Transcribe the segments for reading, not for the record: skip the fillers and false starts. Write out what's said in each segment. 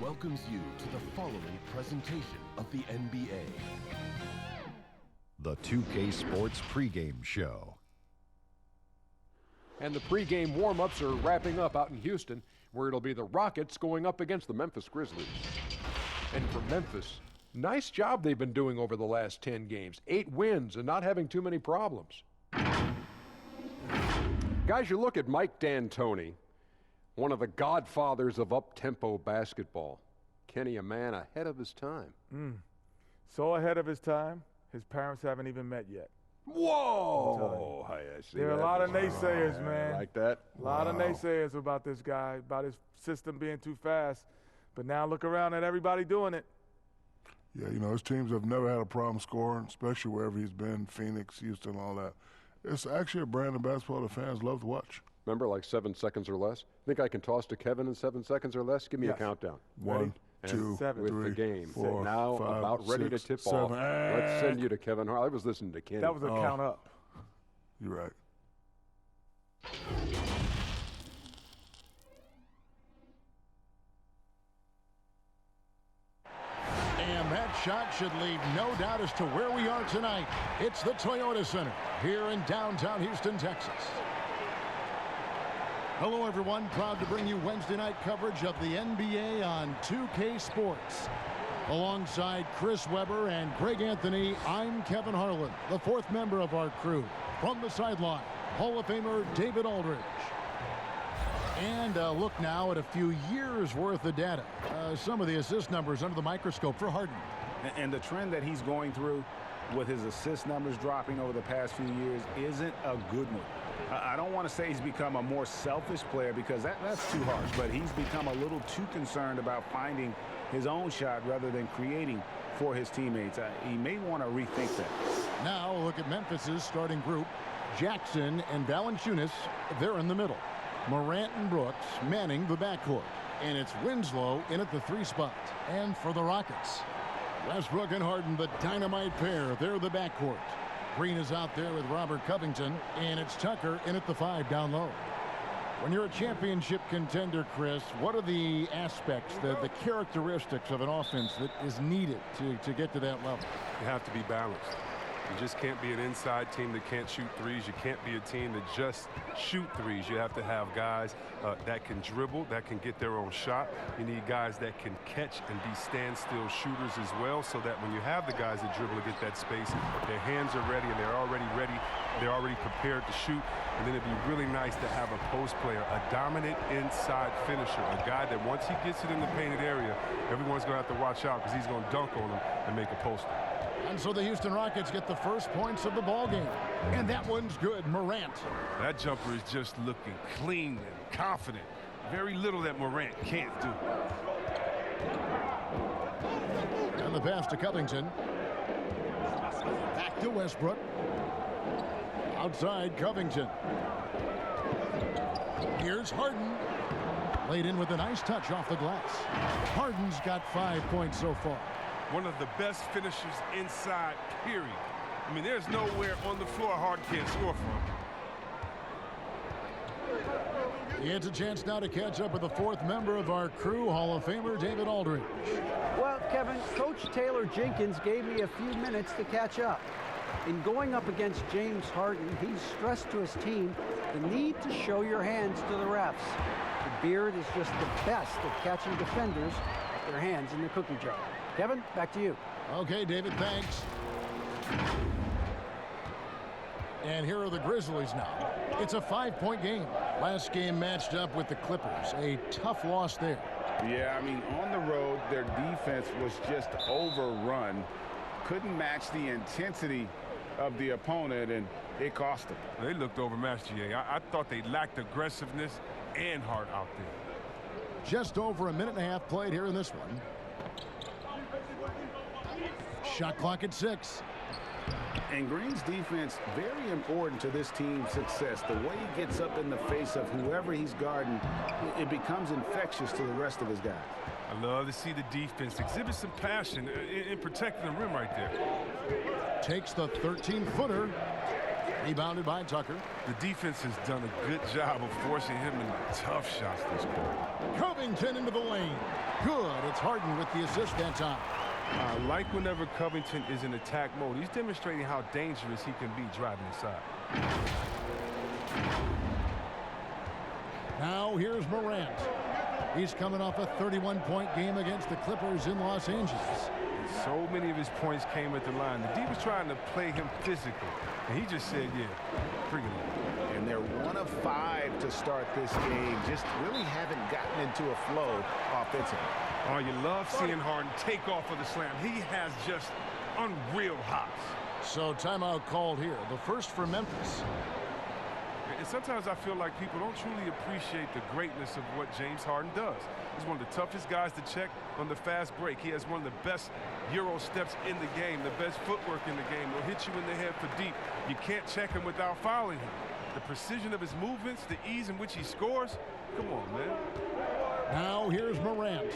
welcomes you to the following presentation of the NBA. The 2K Sports pregame show. And the pregame warm-ups are wrapping up out in Houston, where it'll be the Rockets going up against the Memphis Grizzlies. And for Memphis, nice job they've been doing over the last 10 games. 8 wins and not having too many problems. Guys, you look at Mike D'Antoni, one of the godfathers of up-tempo basketball. Kenny, a man ahead of his time. So ahead of his time, his parents haven't even met yet. Whoa! I see there are that. a lot of naysayers, man. Like that? A lot of naysayers about this guy, about his system being too fast. But now look around at everybody doing it. Yeah, you know, his teams have never had a problem scoring, especially wherever he's been, Phoenix, Houston, all that. It's actually a brand of basketball that fans love to watch. Remember, like 7 seconds or less? Think I can toss to Kevin in 7 seconds or less? Give me a countdown. 1, 2, 3, with the game. 4, now 5, about ready 6, to tip 7, off. Let's send you to Kevin Hart. I was listening to Kenny. That was a count up. You're right. And that shot should leave no doubt as to where we are tonight. It's the Toyota Center here in downtown Houston, Texas. Hello, everyone. Proud to bring you Wednesday night coverage of the NBA on 2K Sports. Alongside Chris Webber and Greg Anthony, I'm Kevin Harlan, the fourth member of our crew. From the sideline, Hall of Famer David Aldridge. And a look now at a few years' worth of data. Some of the assist numbers under the microscope for Harden. And the trend that he's going through with his assist numbers dropping over the past few years isn't a good one. I don't want to say he's become a more selfish player because that's too harsh, but he's become a little too concerned about finding his own shot rather than creating for his teammates. He may want to rethink that. Now look at Memphis's starting group. Jackson and Valanciunas, they're in the middle. Morant and Brooks manning the backcourt. And it's Winslow in at the 3 spot. And for the Rockets, Westbrook and Harden, the dynamite pair, they're the backcourt. Green is out there with Robert Covington, and it's Tucker in at the 5 down low. When you're a championship contender, Chris, what are the aspects, the characteristics of an offense that is needed to get to that level? You have to be balanced. You just can't be an inside team that can't shoot threes. You can't be a team that just shoot threes. You have to have guys that can dribble, that can get their own shot. You need guys that can catch and be standstill shooters as well, so that when you have the guys that dribble to get that space, their hands are ready and they're already ready. They're already prepared to shoot. And then it'd be really nice to have a post player, a dominant inside finisher, a guy that once he gets it in the painted area, everyone's going to have to watch out because he's going to dunk on him and make a poster. And so the Houston Rockets get the first points of the ball game. And that one's good. Morant. That jumper is just looking clean and confident. Very little that Morant can't do. And the pass to Covington. Back to Westbrook. Outside Covington. Here's Harden. Laid in with a nice touch off the glass. Harden's got 5 points so far. One of the best finishers inside, period. I mean, there's nowhere on the floor Harden can't score from. He has a chance now to catch up with the fourth member of our crew, Hall of Famer David Aldridge. Well, Kevin, Coach Taylor Jenkins gave me a few minutes to catch up. In going up against James Harden, he's stressed to his team the need to show your hands to the refs. The Beard is just the best at catching defenders with their hands in the cookie jar. Kevin, back to you. Okay, David, thanks. And here are the Grizzlies now. It's a 5-point game. Last game matched up with the Clippers. A tough loss there. Yeah, I mean, on the road, their defense was just overrun. Couldn't match the intensity of the opponent, and it cost them. They looked overmatched, GA. I thought they lacked aggressiveness and heart out there. Just over a minute and a half played here in this one. Shot clock at 6. And Green's defense, very important to this team's success. The way he gets up in the face of whoever he's guarding, it becomes infectious to the rest of his guys. I love to see the defense exhibit some passion in protecting the rim right there. Takes the 13-footer. Rebounded by Tucker. The defense has done a good job of forcing him into tough shots this quarter. Covington into the lane. Good. It's Harden with the assist that time. I like whenever Covington is in attack mode. He's demonstrating how dangerous he can be driving inside. Now here's Morant. He's coming off a 31-point game against the Clippers in Los Angeles. So many of his points came at the line. The D was trying to play him physical, and he just said, yeah, bring it on. And they're 1 of 5 to start this game. Just really haven't gotten into a flow offensively. Oh, you love seeing Harden take off of the slam. He has just unreal hops. So timeout called here. The first for Memphis. And sometimes I feel like people don't truly appreciate the greatness of what James Harden does. He's one of the toughest guys to check on the fast break. He has one of the best Euro steps in the game, the best footwork in the game. He'll hit you in the head for deep. You can't check him without fouling him. The precision of his movements, the ease in which he scores. Come on, man. Now here's Morant.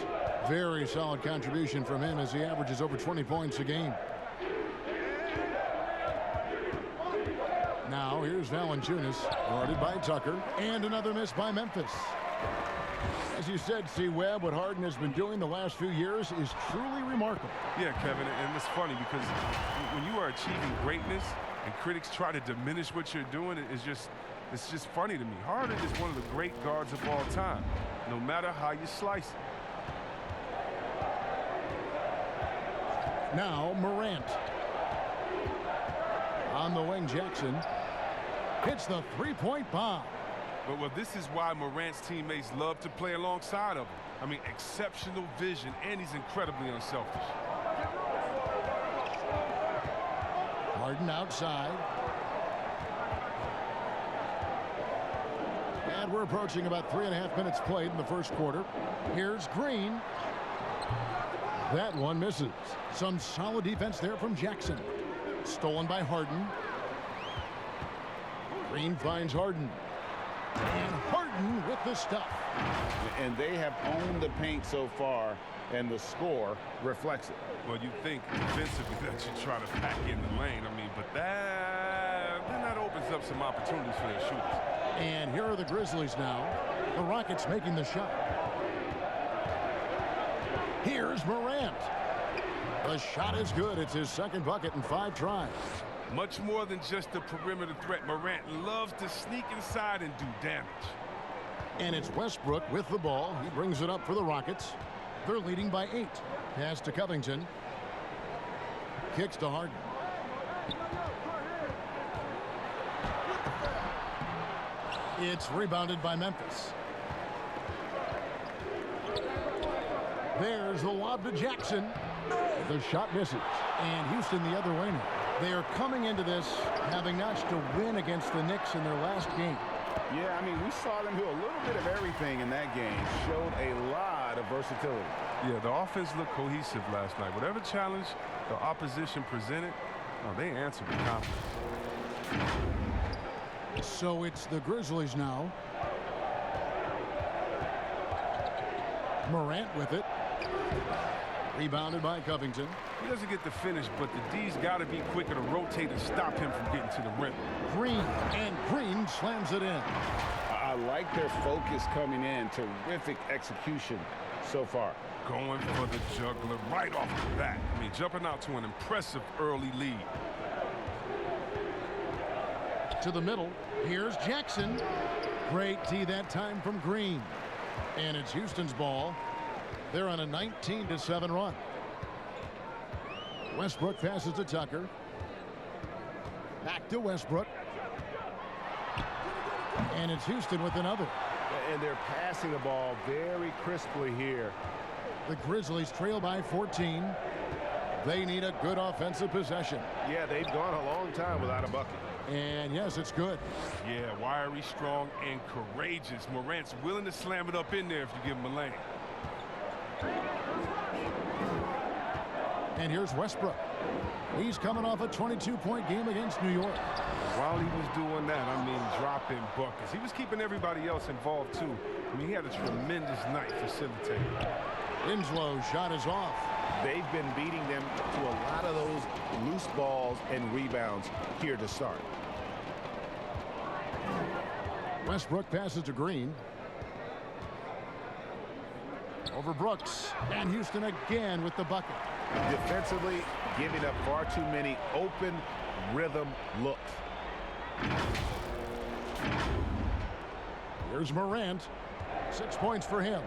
Very solid contribution from him as he averages over 20 points a game. Now here's Valanciunas, guarded by Tucker, and another miss by Memphis. As you said, C. Webb, what Harden has been doing the last few years is truly remarkable. Yeah, Kevin, and it's funny because when you are achieving greatness and critics try to diminish what you're doing, it's just funny to me. Harden is one of the great guards of all time, no matter how you slice it. Now Morant. On the wing, Jackson hits the three-point bomb. Well, this is why Morant's teammates love to play alongside of him. I mean, exceptional vision, and he's incredibly unselfish. Harden outside. And we're approaching about 3.5 minutes played in the first quarter. Here's Green. That one misses. Some solid defense there from Jackson. Stolen by Harden. Green finds Harden. And Harden with the stuff. And they have owned the paint so far, and the score reflects it. Well, you think defensively that you try to pack in the lane. I mean, but then that opens up some opportunities for their shooters. And here are the Grizzlies now. The Rockets making the shot. Here's Morant. The shot is good. It's his second bucket in 5 tries. Much more than just a perimeter threat. Morant loves to sneak inside and do damage. And it's Westbrook with the ball. He brings it up for the Rockets. They're leading by 8. Pass to Covington. Kicks to Harden. It's rebounded by Memphis. There's the lob to Jackson. The shot misses. And Houston the other way now. They are coming into this having notched a win against the Knicks in their last game. Yeah, I mean, we saw them do a little bit of everything in that game. Showed a lot of versatility. Yeah, the offense looked cohesive last night. Whatever challenge the opposition presented, they answered with confidence. So it's the Grizzlies now. Morant with it. Rebounded by Covington. He doesn't get the finish, but the D's got to be quicker to rotate and stop him from getting to the rim. Green, and Green slams it in. I like their focus coming in. Terrific execution so far. Going for the juggler right off the bat. I mean, jumping out to an impressive early lead. To the middle. Here's Jackson. Great tee that time from Green. And it's Houston's ball. They're on a 19-7 run. Westbrook passes to Tucker. Back to Westbrook. And it's Houston with another. And they're passing the ball very crisply here. The Grizzlies trail by 14. They need a good offensive possession. Yeah, they've gone a long time without a bucket. And yes, it's good. Yeah, wiry, strong, and courageous. Morant's willing to slam it up in there if you give him a lane. And here's Westbrook. He's coming off a 22-point game against New York. While he was doing that, I mean, dropping buckets. He was keeping everybody else involved, too. I mean, he had a tremendous night facilitating. Winslow's shot is off. They've been beating them to a lot of those loose balls and rebounds here to start. Westbrook passes to Green. Over Brooks. And Houston again with the bucket. Defensively, giving up far too many open rhythm looks. Here's Morant. 6 points for him.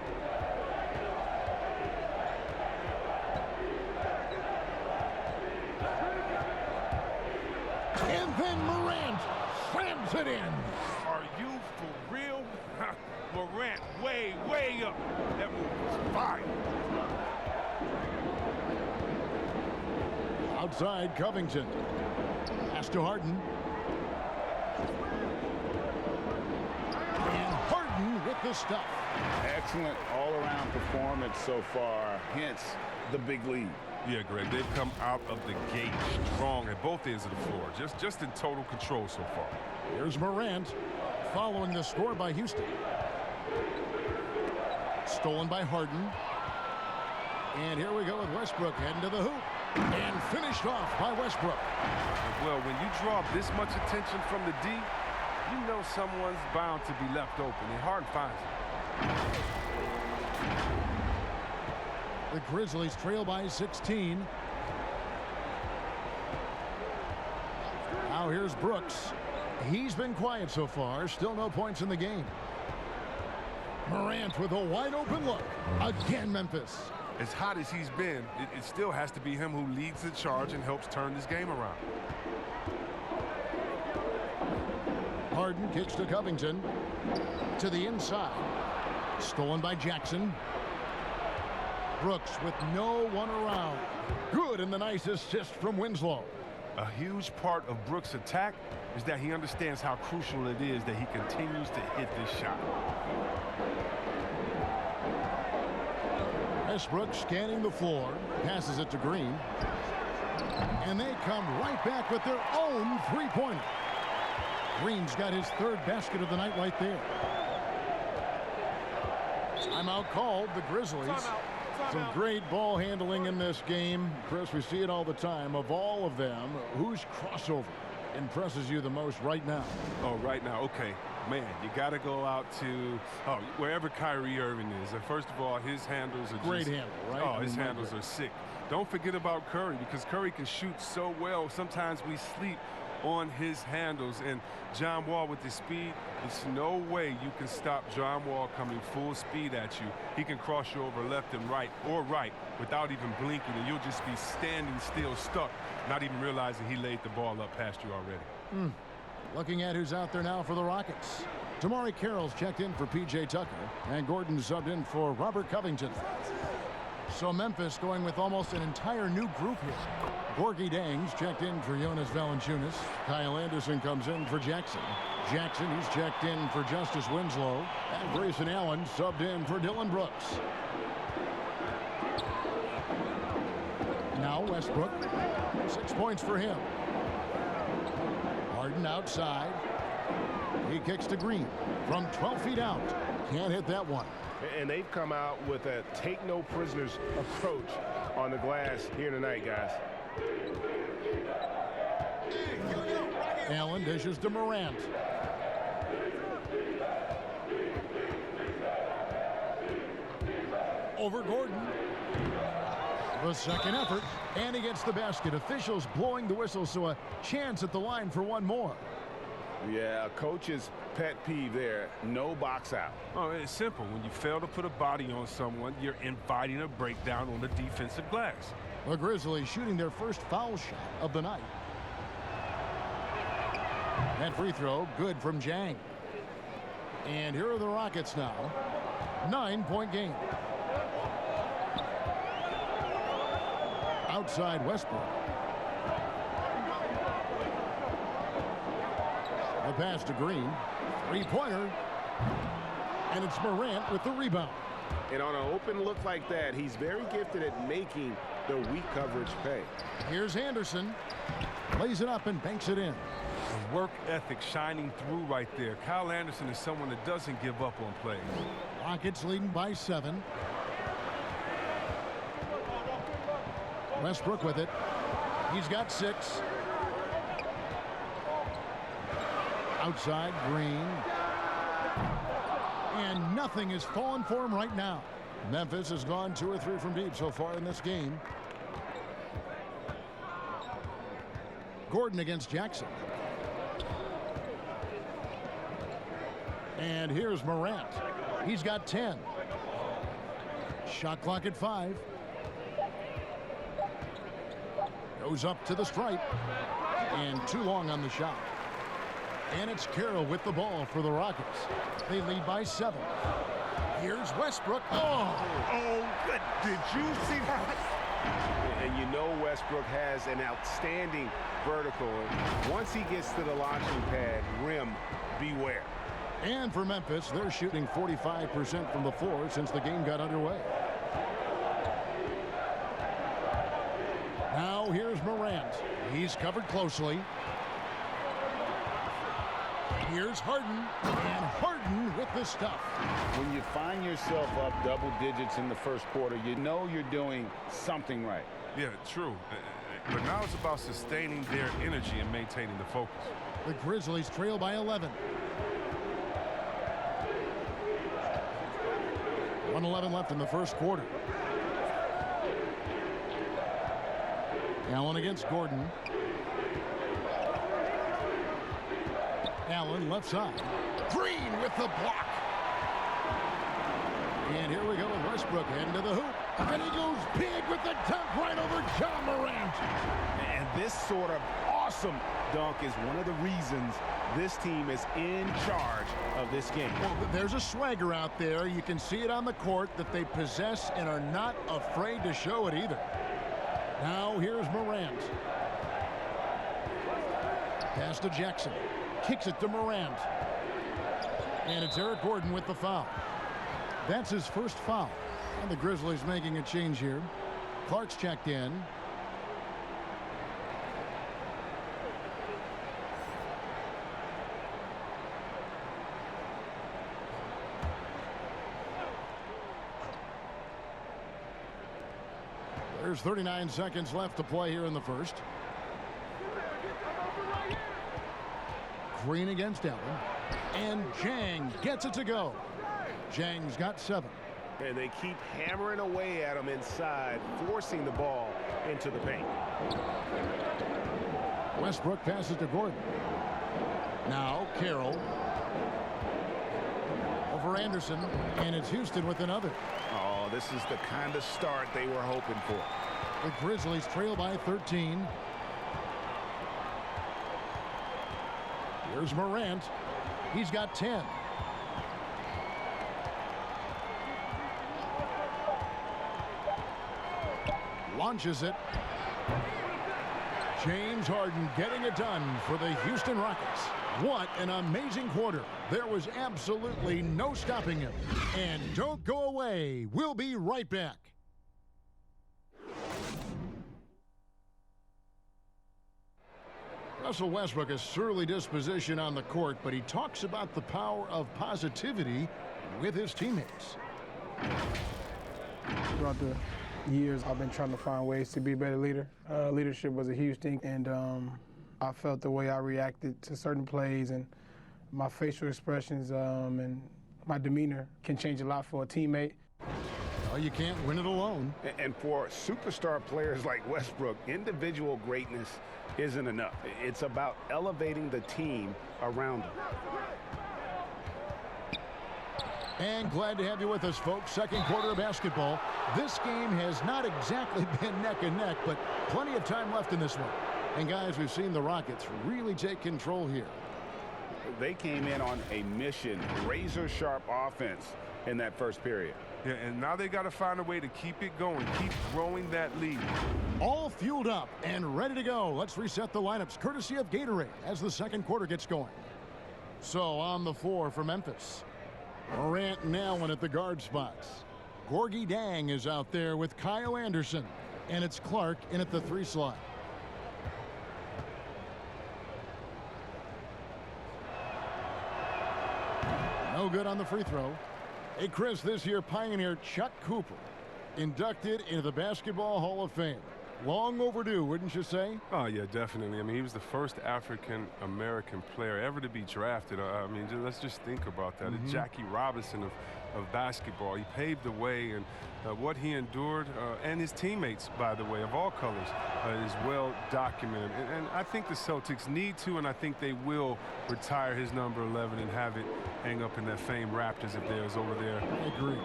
And then Morant slams it in. Are you for real? Morant way up. That move was fire. Outside Covington. Pass to Harden. And Harden with the stuff. Excellent all-around performance so far, hence the big lead. Yeah, Greg, they've come out of the gate strong at both ends of the floor. Just in total control so far. Here's Morant following the score by Houston. Stolen by Harden. And here we go with Westbrook heading to the hoop. And finished off by Westbrook. Well, when you draw this much attention from the D, you know someone's bound to be left open, and Harden finds it. The Grizzlies trail by 16. Now here's Brooks. He's been quiet so far. Still no points in the game. Morant with a wide open look. Again, Memphis. As hot as he's been, it still has to be him who leads the charge and helps turn this game around. Harden kicks to Covington. To the inside. Stolen by Jackson. Brooks with no one around. Good, and the nice assist from Winslow. A huge part of Brooks' attack is that he understands how crucial it is that he continues to hit this shot. Westbrook scanning the floor. Passes it to Green. And they come right back with their own three-pointer. Green's got his third basket of the night right there. Timeout called, the Grizzlies. Some great ball handling in this game. Chris, we see it all the time. Of all of them, whose crossover impresses you the most right now? Oh, right now, okay. Man, you got to go out to wherever Kyrie Irving is. And first of all, his handles are great handle, right? Oh, his handles are sick. Don't forget about Curry, because Curry can shoot so well. Sometimes we sleep on his handles. And John Wall with his speed, there's no way you can stop John Wall coming full speed at you. He can cross you over left and right or right without even blinking, and you'll just be standing still, stuck, not even realizing he laid the ball up past you already. Looking at who's out there now for the Rockets. Tamari Carroll's checked in for P.J. Tucker, and Gordon subbed in for Robert Covington. So Memphis going with almost an entire new group here. Gorgie Dangs checked in for Jonas Valanciunas. Kyle Anderson comes in for Jackson. Jackson, he's checked in for Justice Winslow. And Grayson Allen subbed in for Dylan Brooks. Now Westbrook. 6 points for him. Harden outside. He kicks to Green from 12 feet out. Can't hit that one. And they've come out with a take-no-prisoners approach on the glass here tonight, guys. Allen dishes to Morant. Over Gordon. The second effort, and he gets the basket. Officials blowing the whistle, so a chance at the line for one more. Yeah, coach's pet peeve there. No box out. Oh, it's simple. When you fail to put a body on someone, you're inviting a breakdown on the defensive glass. The Grizzlies shooting their first foul shot of the night. That free throw, good from Jang. And here are the Rockets now. 9-point game. Outside Westbrook. The pass to Green. Three-pointer. And it's Morant with the rebound. And on an open look like that, he's very gifted at making the weak coverage pay. Here's Anderson. Lays it up and banks it in. The work ethic shining through right there. Kyle Anderson is someone that doesn't give up on plays. Rockets leading by 7. Westbrook with it. He's got 6. Outside, Green. And nothing is falling for him right now. Memphis has gone 2 or 3 from deep so far in this game. Gordon against Jackson. And here's Morant. He's got 10. Shot clock at 5. Goes up to the stripe. And too long on the shot. And it's Carroll with the ball for the Rockets. They lead by 7. Here's Westbrook. Oh, good. Did you see that? And you know Westbrook has an outstanding vertical. Once he gets to the launching pad, rim, beware. And for Memphis, they're shooting 45% from the floor since the game got underway. Now here's Morant. He's covered closely. Here's Harden, and Harden with the stuff. When you find yourself up double digits in the first quarter, you know you're doing something right. Yeah, true. But now it's about sustaining their energy and maintaining the focus. The Grizzlies trail by 11. 1:11 left in the first quarter. Allen against Gordon. Allen left side. Green with the block. And here we go with Westbrook heading to the hoop. And he goes big with the dunk right over John Morant. And this sort of awesome dunk is one of the reasons this team is in charge of this game. Well, there's a swagger out there. You can see it on the court that they possess and are not afraid to show it either. Now here's Morant. Pass to Jackson. Kicks it to Morant. And it's Eric Gordon with the foul. That's his first foul. And the Grizzlies making a change here. Clark's checked in. There's 39 seconds left to play here in the first. Green against Allen. And Jang gets it to go. Jang's got 7. And they keep hammering away at him inside, forcing the ball into the paint. Westbrook passes to Gordon. Now Carroll. Over Anderson. And it's Houston with another. Oh, this is the kind of start they were hoping for. The Grizzlies trail by 13. Here's Morant. He's got 10. Launches it. James Harden getting it done for the Houston Rockets. What an amazing quarter. There was absolutely no stopping him. And don't go away. We'll be right back. Russell Westbrook is surly disposition on the court, but he talks about the power of positivity with his teammates. Throughout the years, I've been trying to find ways to be a better leader. Leadership was a huge thing, and I felt the way I reacted to certain plays and my facial expressions and my demeanor can change a lot for a teammate. Well, you can't win it alone. And for superstar players like Westbrook, individual greatness isn't enough. It's about elevating the team around them. And glad to have you with us, folks. Second quarter of basketball. This game has not exactly been neck and neck, but plenty of time left in this one. And guys, we've seen the Rockets really take control here. They came in on a mission, razor-sharp offense in that first period. Yeah, and now they got to find a way to keep it going, keep growing that lead. All fueled up and ready to go. Let's reset the lineups courtesy of Gatorade as the second quarter gets going. So on the floor for Memphis, Morant and Allen at the guard spots. Gorgie Dang is out there with Kyle Anderson, and it's Clark in at the 3 slot. No good on the free throw. Hey, Chris, this year Pioneer Chuck Cooper inducted into the Basketball Hall of Fame. Long overdue, wouldn't you say? Oh, yeah, definitely. I mean, he was the first African-American player ever to be drafted. I mean, let's just think about that. The Jackie Robinson of basketball. He paved the way, and what he endured, and his teammates, by the way, of all colors, is well documented. And I think the Celtics need to, and I think they will retire his number 11 and have it hang up in that famed Raptors of theirs over there. I agree.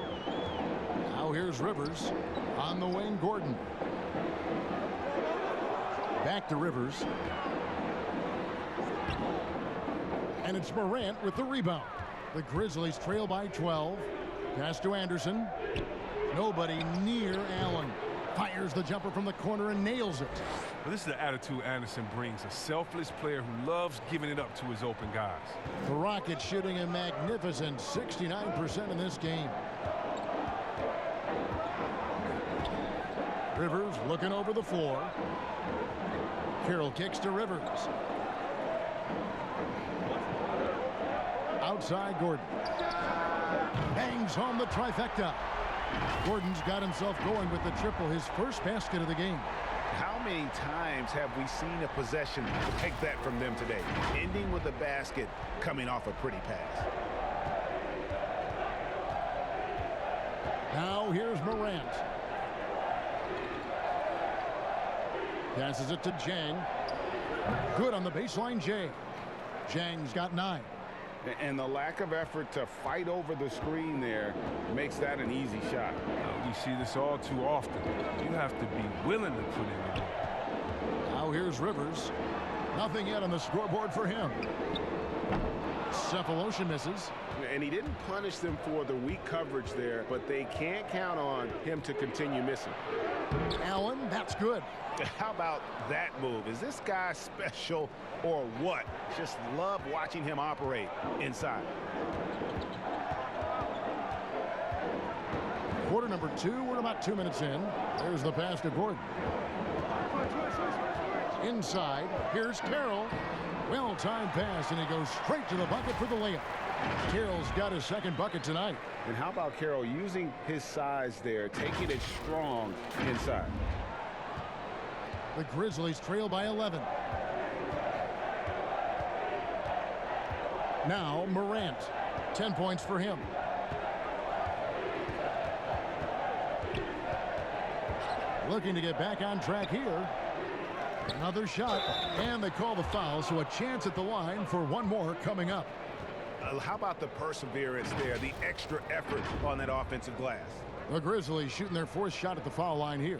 Now here's Rivers on the wing. Gordon. Back to Rivers. And it's Morant with the rebound. The Grizzlies trail by 12. Pass to Anderson. Nobody near Allen. Fires the jumper from the corner and nails it. Well, this is the attitude Anderson brings. A selfless player who loves giving it up to his open guys. The Rockets shooting a magnificent 69% in this game. Rivers looking over the floor. Carroll kicks to Rivers. Outside Gordon. Bangs home the trifecta. Gordon's got himself going with the triple, his first basket of the game. How many times have we seen a possession like that from them today? Ending with a basket, coming off a pretty pass. Now here's Morant. Passes it to Jang. Good on the baseline, Jay. Jang's got 9. And the lack of effort to fight over the screen there makes that an easy shot. We see this all too often. You have to be willing to put in the work. Now here's Rivers. Nothing yet on the scoreboard for him. Cephalosha misses. And he didn't punish them for the weak coverage there, but they can't count on him to continue missing. Allen, that's good. How about that move? Is this guy special or what? Just love watching him operate inside. Quarter number 2, we're about 2 minutes in. There's the pass to Gordon. Inside, here's Carroll. Well-timed pass, and he goes straight to the bucket for the layup. Carroll's got his second bucket tonight. And how about Carroll using his size there, taking it strong inside? The Grizzlies trail by 11. Now Morant. 10 points for him. Looking to get back on track here. Another shot, and they call the foul, so a chance at the line for one more coming up. How about the perseverance there, the extra effort on that offensive glass? The Grizzlies shooting their 4th shot at the foul line here.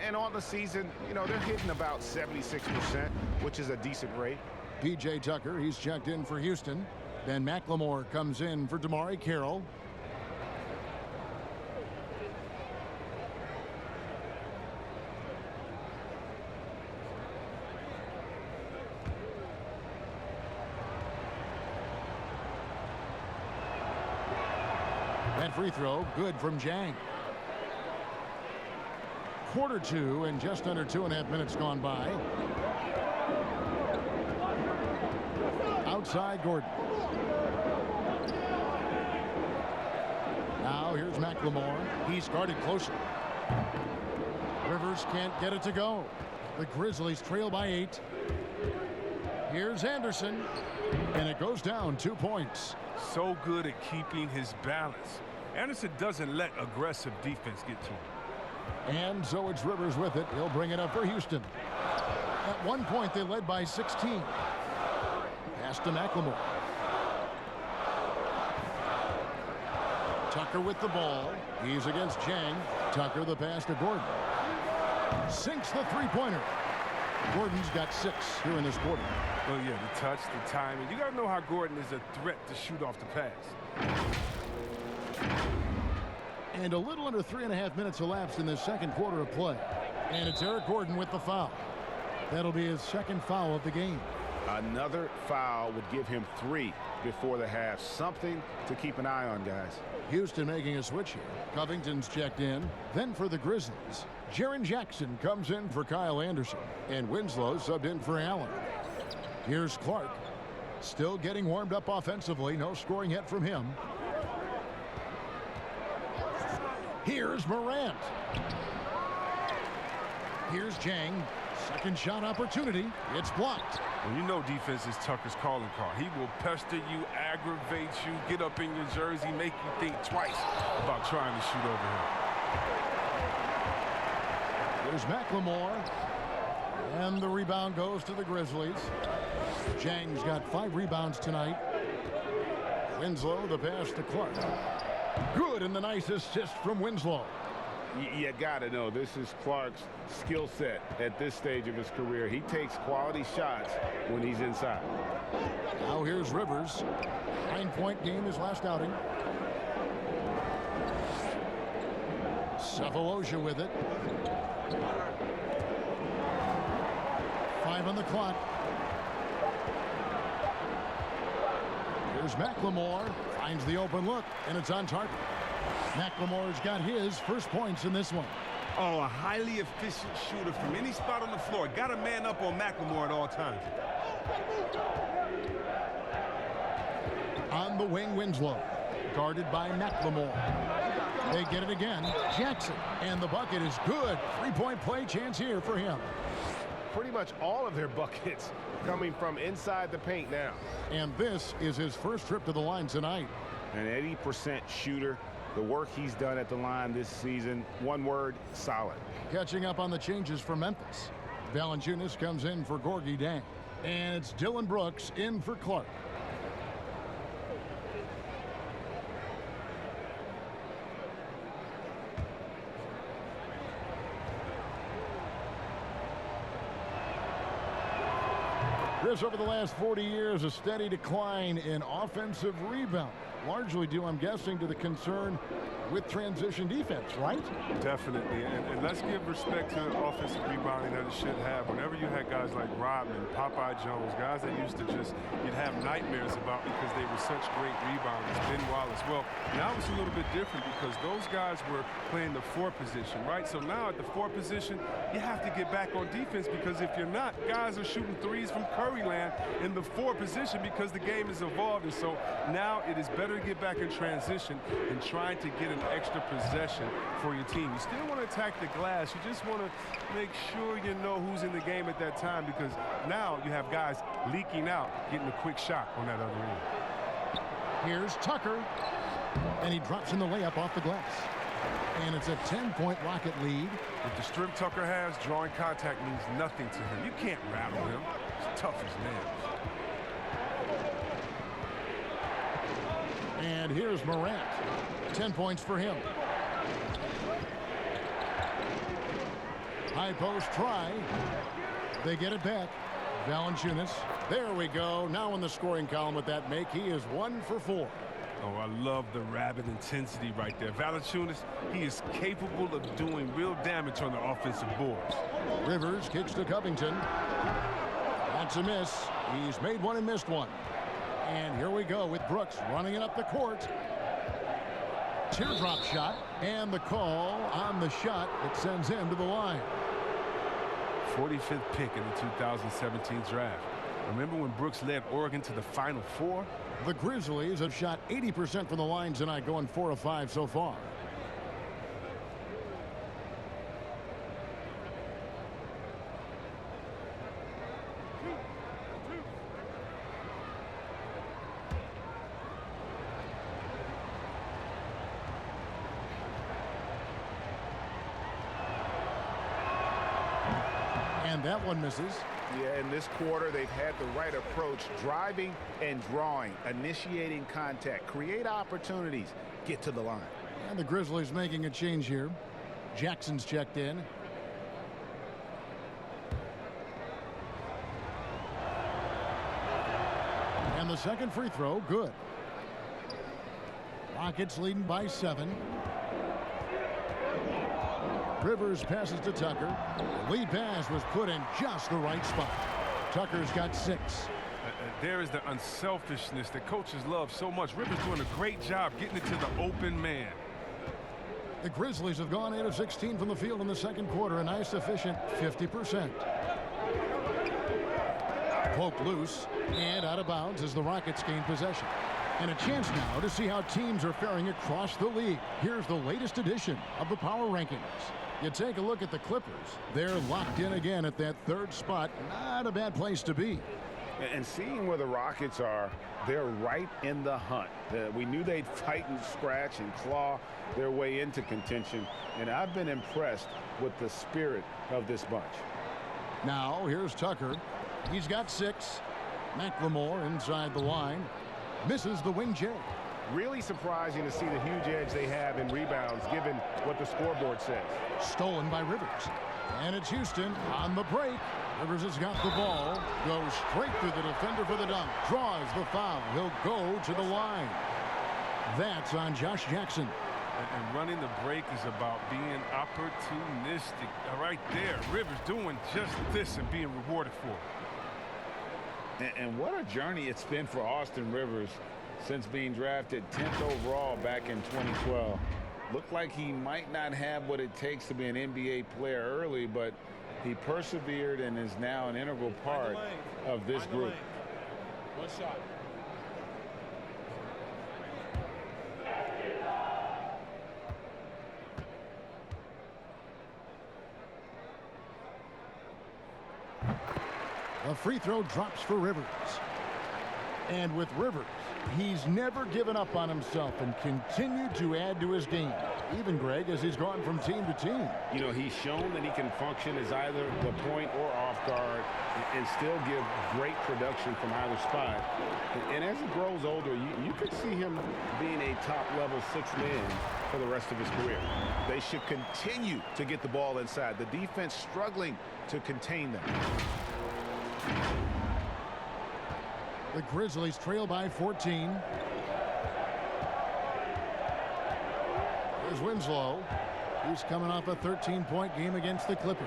And on the season, you know, they're hitting about 76%, which is a decent rate. P.J. Tucker, he's checked in for Houston. Ben McLemore comes in for Damari Carroll. That free throw, good from Jang. Quarter 2 and just under 2.5 minutes gone by. Outside Gordon. Now here's McLemore. He's guarded closely. Rivers can't get it to go. The Grizzlies trail by 8. Here's Anderson. And it goes down 2 points. So good at keeping his balance. Anderson doesn't let aggressive defense get to him. And so it's Rivers with it. He'll bring it up for Houston. At one point, they led by 16. Pass to McLemore. Tucker with the ball. He's against Jang. Tucker the pass to Gordon. Sinks the three-pointer. Gordon's got 6 here in this quarter. Oh, yeah, the touch, the timing. You got to know how Gordon is a threat to shoot off the pass. And a little under 3.5 minutes elapsed in the second quarter of play. And it's Eric Gordon with the foul. That'll be his second foul of the game. Another foul would give him 3 before the half. Something to keep an eye on, guys. Houston making a switch here. Covington's checked in. Then for the Grizzlies, Jaren Jackson comes in for Kyle Anderson. And Winslow subbed in for Allen. Here's Clark. Still getting warmed up offensively. No scoring yet from him. Here's Morant. Here's Jang. Second shot opportunity. It's blocked. Well, you know defense is Tucker's calling card. He will pester you, aggravate you, get up in your jersey, make you think twice about trying to shoot over here. There's McLemore. And the rebound goes to the Grizzlies. Jang's got 5 rebounds tonight. Winslow, the pass to Clark. Good, and the nice assist from Winslow. You got to know this is Clark's skill set at this stage of his career. He takes quality shots when he's inside. Now here's Rivers. 9-point game his last outing. Cephalosha with it. 5 on the clock. Here's McLemore. Finds the open look, and it's on target. McLemore's got his first points in this one. Oh, a highly efficient shooter from any spot on the floor. Got to man up on McLemore at all times. On the wing, Winslow. Guarded by McLemore. They get it again. Jackson. And the bucket is good. 3-point play chance here for him. Pretty much all of their buckets coming from inside the paint now. And this is his first trip to the line tonight. An 80% shooter. The work he's done at the line this season, one word, solid. Catching up on the changes for Memphis. Valanciunas comes in for Gorgie Dang. And it's Dylan Brooks in for Clark. Chris, over the last 40 years, a steady decline in offensive rebound. Largely due, I'm guessing, to the concern with transition defense, right? Definitely, and let's give respect to the offensive rebounding that it should have. Whenever you had guys like Rodman, Popeye Jones, guys that used to just, you'd have nightmares about because they were such great rebounders, Ben Wallace. Well, now it's a little bit different because those guys were playing the 4 position, right? So now at the 4 position, you have to get back on defense because if you're not, guys are shooting threes from Curryland in the 4 position because the game has evolved. And so now it is better to get back in transition and trying to get an extra possession for your team. You still want to attack the glass. You just want to make sure you know who's in the game at that time because now you have guys leaking out, getting a quick shot on that other end. Here's Tucker, and he drops in the layup off the glass. And it's a 10-point Rocket lead. With the strength Tucker has, drawing contact means nothing to him. You can't rattle him. He's tough as nails. And here's Morant. 10 points for him. High post try. They get it back. Valanciunas. There we go. Now in the scoring column with that make, he is 1 for 4. Oh, I love the rabid intensity right there. Valanciunas, he is capable of doing real damage on the offensive boards. Rivers kicks to Covington. That's a miss. He's made one and missed one. And here we go with Brooks running it up the court. Teardrop shot, and the call on the shot that sends him to the line. 45th pick in the 2017 draft. Remember when Brooks led Oregon to the Final Four? The Grizzlies have shot 80% from the line tonight, going 4 of 5 so far. And that one misses. Yeah, in this quarter, they've had the right approach, driving and drawing, initiating contact, create opportunities, get to the line. And the Grizzlies making a change here. Jackson's checked in. And the second free throw, good. Rockets leading by 7. Rivers passes to Tucker. The lead pass was put in just the right spot. Tucker's got 6. There is the unselfishness that coaches love so much. Rivers doing a great job getting it to the open man. The Grizzlies have gone 8 of 16 from the field in the second quarter, a nice efficient 50%. Poked loose and out of bounds as the Rockets gain possession. And a chance now to see how teams are faring across the league. Here's the latest edition of the Power Rankings. You take a look at the Clippers. They're locked in again at that third spot. Not a bad place to be. And seeing where the Rockets are, they're right in the hunt. We knew they'd fight and scratch and claw their way into contention, and I've been impressed with the spirit of this bunch. Now, here's Tucker. He's got 6. McLemore inside the line. Misses the wing J. Really surprising to see the huge edge they have in rebounds, given what the scoreboard says. Stolen by Rivers. And it's Houston on the break. Rivers has got the ball. Goes straight through the defender for the dunk. Draws the foul. He'll go to the line. That's on Josh Jackson. And running the break is about being opportunistic. Right there, Rivers doing just this and being rewarded for it. And what a journey it's been for Austin Rivers since being drafted 10th overall back in 2012. Looked like he might not have what it takes to be an NBA player early, but he persevered and is now an integral part of this group. One shot. A free throw drops for Rivers. And with Rivers, he's never given up on himself and continued to add to his game. Even, Greg, as he's gone from team to team. You know, he's shown that he can function as either the point or off guard and still give great production from either spot. And as he grows older, you could see him being a top-level 6th man for the rest of his career. They should continue to get the ball inside. The defense struggling to contain them. The Grizzlies trail by 14. Here's Winslow. He's coming off a 13-point game against the Clippers.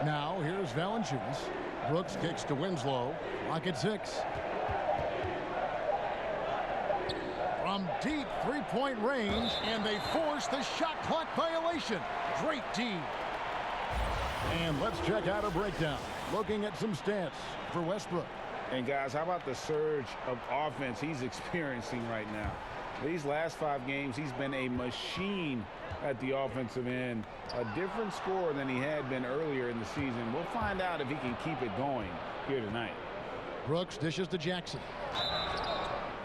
Now here's Valanciunas. Brooks kicks to Winslow. Lock at 6. From deep three-point range, and they force the shot clock violation. Great D. And let's check out a breakdown. Looking at some stats for Westbrook. And guys, how about the surge of offense he's experiencing right now? These last 5 games, he's been a machine at the offensive end. A different scorer than he had been earlier in the season. We'll find out if he can keep it going here tonight. Brooks dishes to Jackson.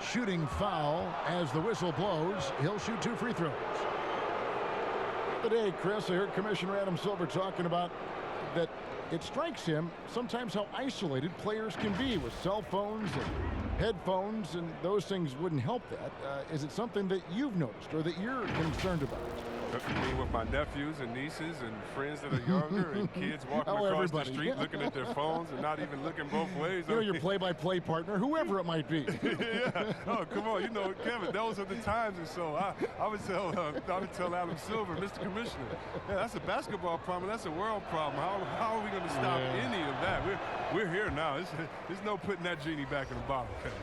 Shooting foul as the whistle blows. He'll shoot 2 free throws. Today, Chris, I heard Commissioner Adam Silver talking about that it strikes him sometimes how isolated players can be with cell phones and headphones, and those things wouldn't help that. Is it something that you've noticed or that you're concerned about? I mean, with my nephews and nieces and friends that are younger and kids walking across the street looking at their phones and not even looking both ways. You know, your play-by-play partner, whoever it might be. Yeah. Oh, come on. You know, Kevin, those are the times. And so I would tell Adam Silver, Mr. Commissioner, yeah, that's a basketball problem. That's a world problem. How are we going to stop any of that? We're here now. There's no putting that genie back in the bottle, Kevin.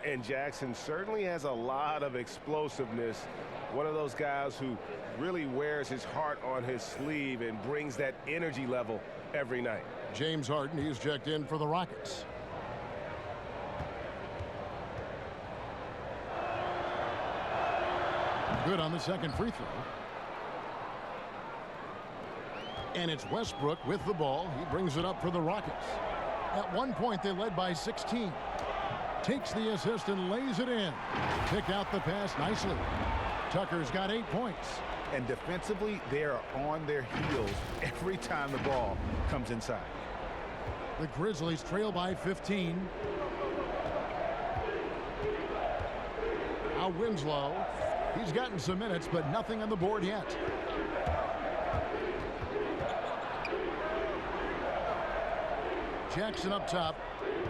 And Jackson certainly has a lot of explosiveness. One of those guys who really wears his heart on his sleeve and brings that energy level every night. James Harden, he's checked in for the Rockets. Good on the second free throw. And it's Westbrook with the ball. He brings it up for the Rockets. At one point, they led by 16. Takes the assist and lays it in. Picked out the pass nicely. Tucker's got 8 points. And defensively, they are on their heels every time the ball comes inside. The Grizzlies trail by 15. Now Winslow. He's gotten some minutes, but nothing on the board yet. Jackson up top.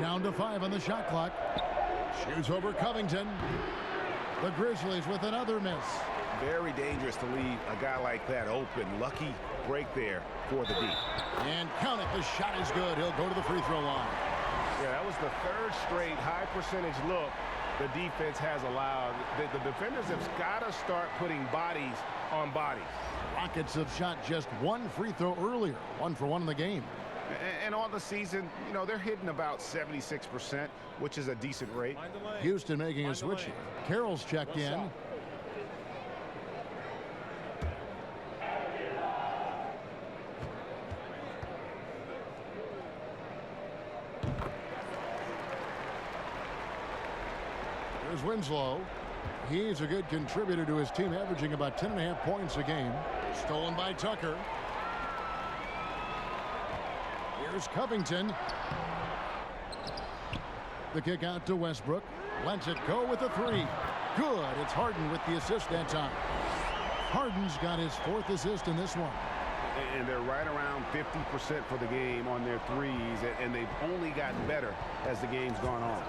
Down to 5 on the shot clock. Shoots over Covington. The Grizzlies with another miss. Very dangerous to leave a guy like that open. Lucky break there for the D. And count it. The shot is good. He'll go to the free throw line. Yeah, that was the 3rd straight high percentage look the defense has allowed. The defenders have got to start putting bodies on bodies. Rockets have shot just 1 free throw earlier. 1 for 1 in the game. And on the season, you know, they're hitting about 76%, which is a decent rate. Houston making a switch here. Carroll's checked in. There's Winslow. He's a good contributor to his team, averaging about 10.5 points a game. Stolen by Tucker. Here's Covington. The kick out to Westbrook. Lets it go with a three. Good. It's Harden with the assist that time. Harden's got his 4th assist in this one. And they're right around 50% for the game on their threes, and they've only gotten better as the game's gone on.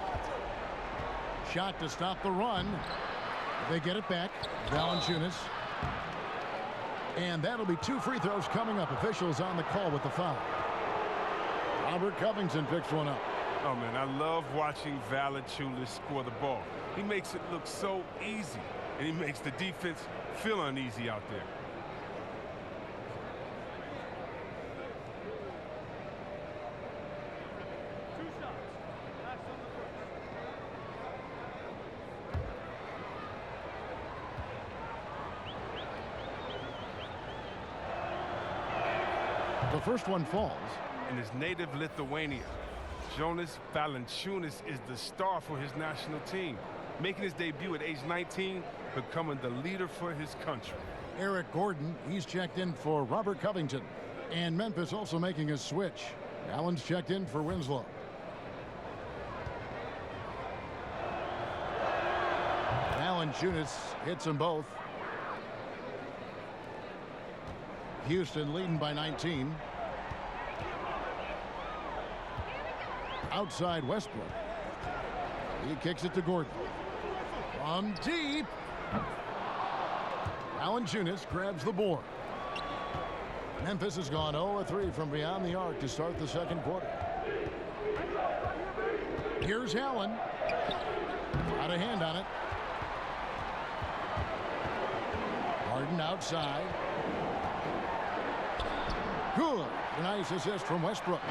Shot to stop the run. They get it back. Valanciunas. And that'll be 2 free throws coming up. Officials on the call with the foul. Robert Covington picks one up. Oh, man, I love watching Valanciunas score the ball. He makes it look so easy, and he makes the defense feel uneasy out there. The first one falls. In his native Lithuania, Jonas Valanciunas is the star for his national team, making his debut at age 19, becoming the leader for his country. Eric Gordon, he's checked in for Robert Covington. And Memphis also making a switch. Allen's checked in for Winslow. Valanciunas hits them both. Houston leading by 19. Outside Westbrook. He kicks it to Gordon. From deep. Valanciunas grabs the board. Memphis has gone 0-3 from beyond the arc to start the second quarter. Here's Allen. Got a hand on it. Harden outside. Good. A nice assist from Westbrook.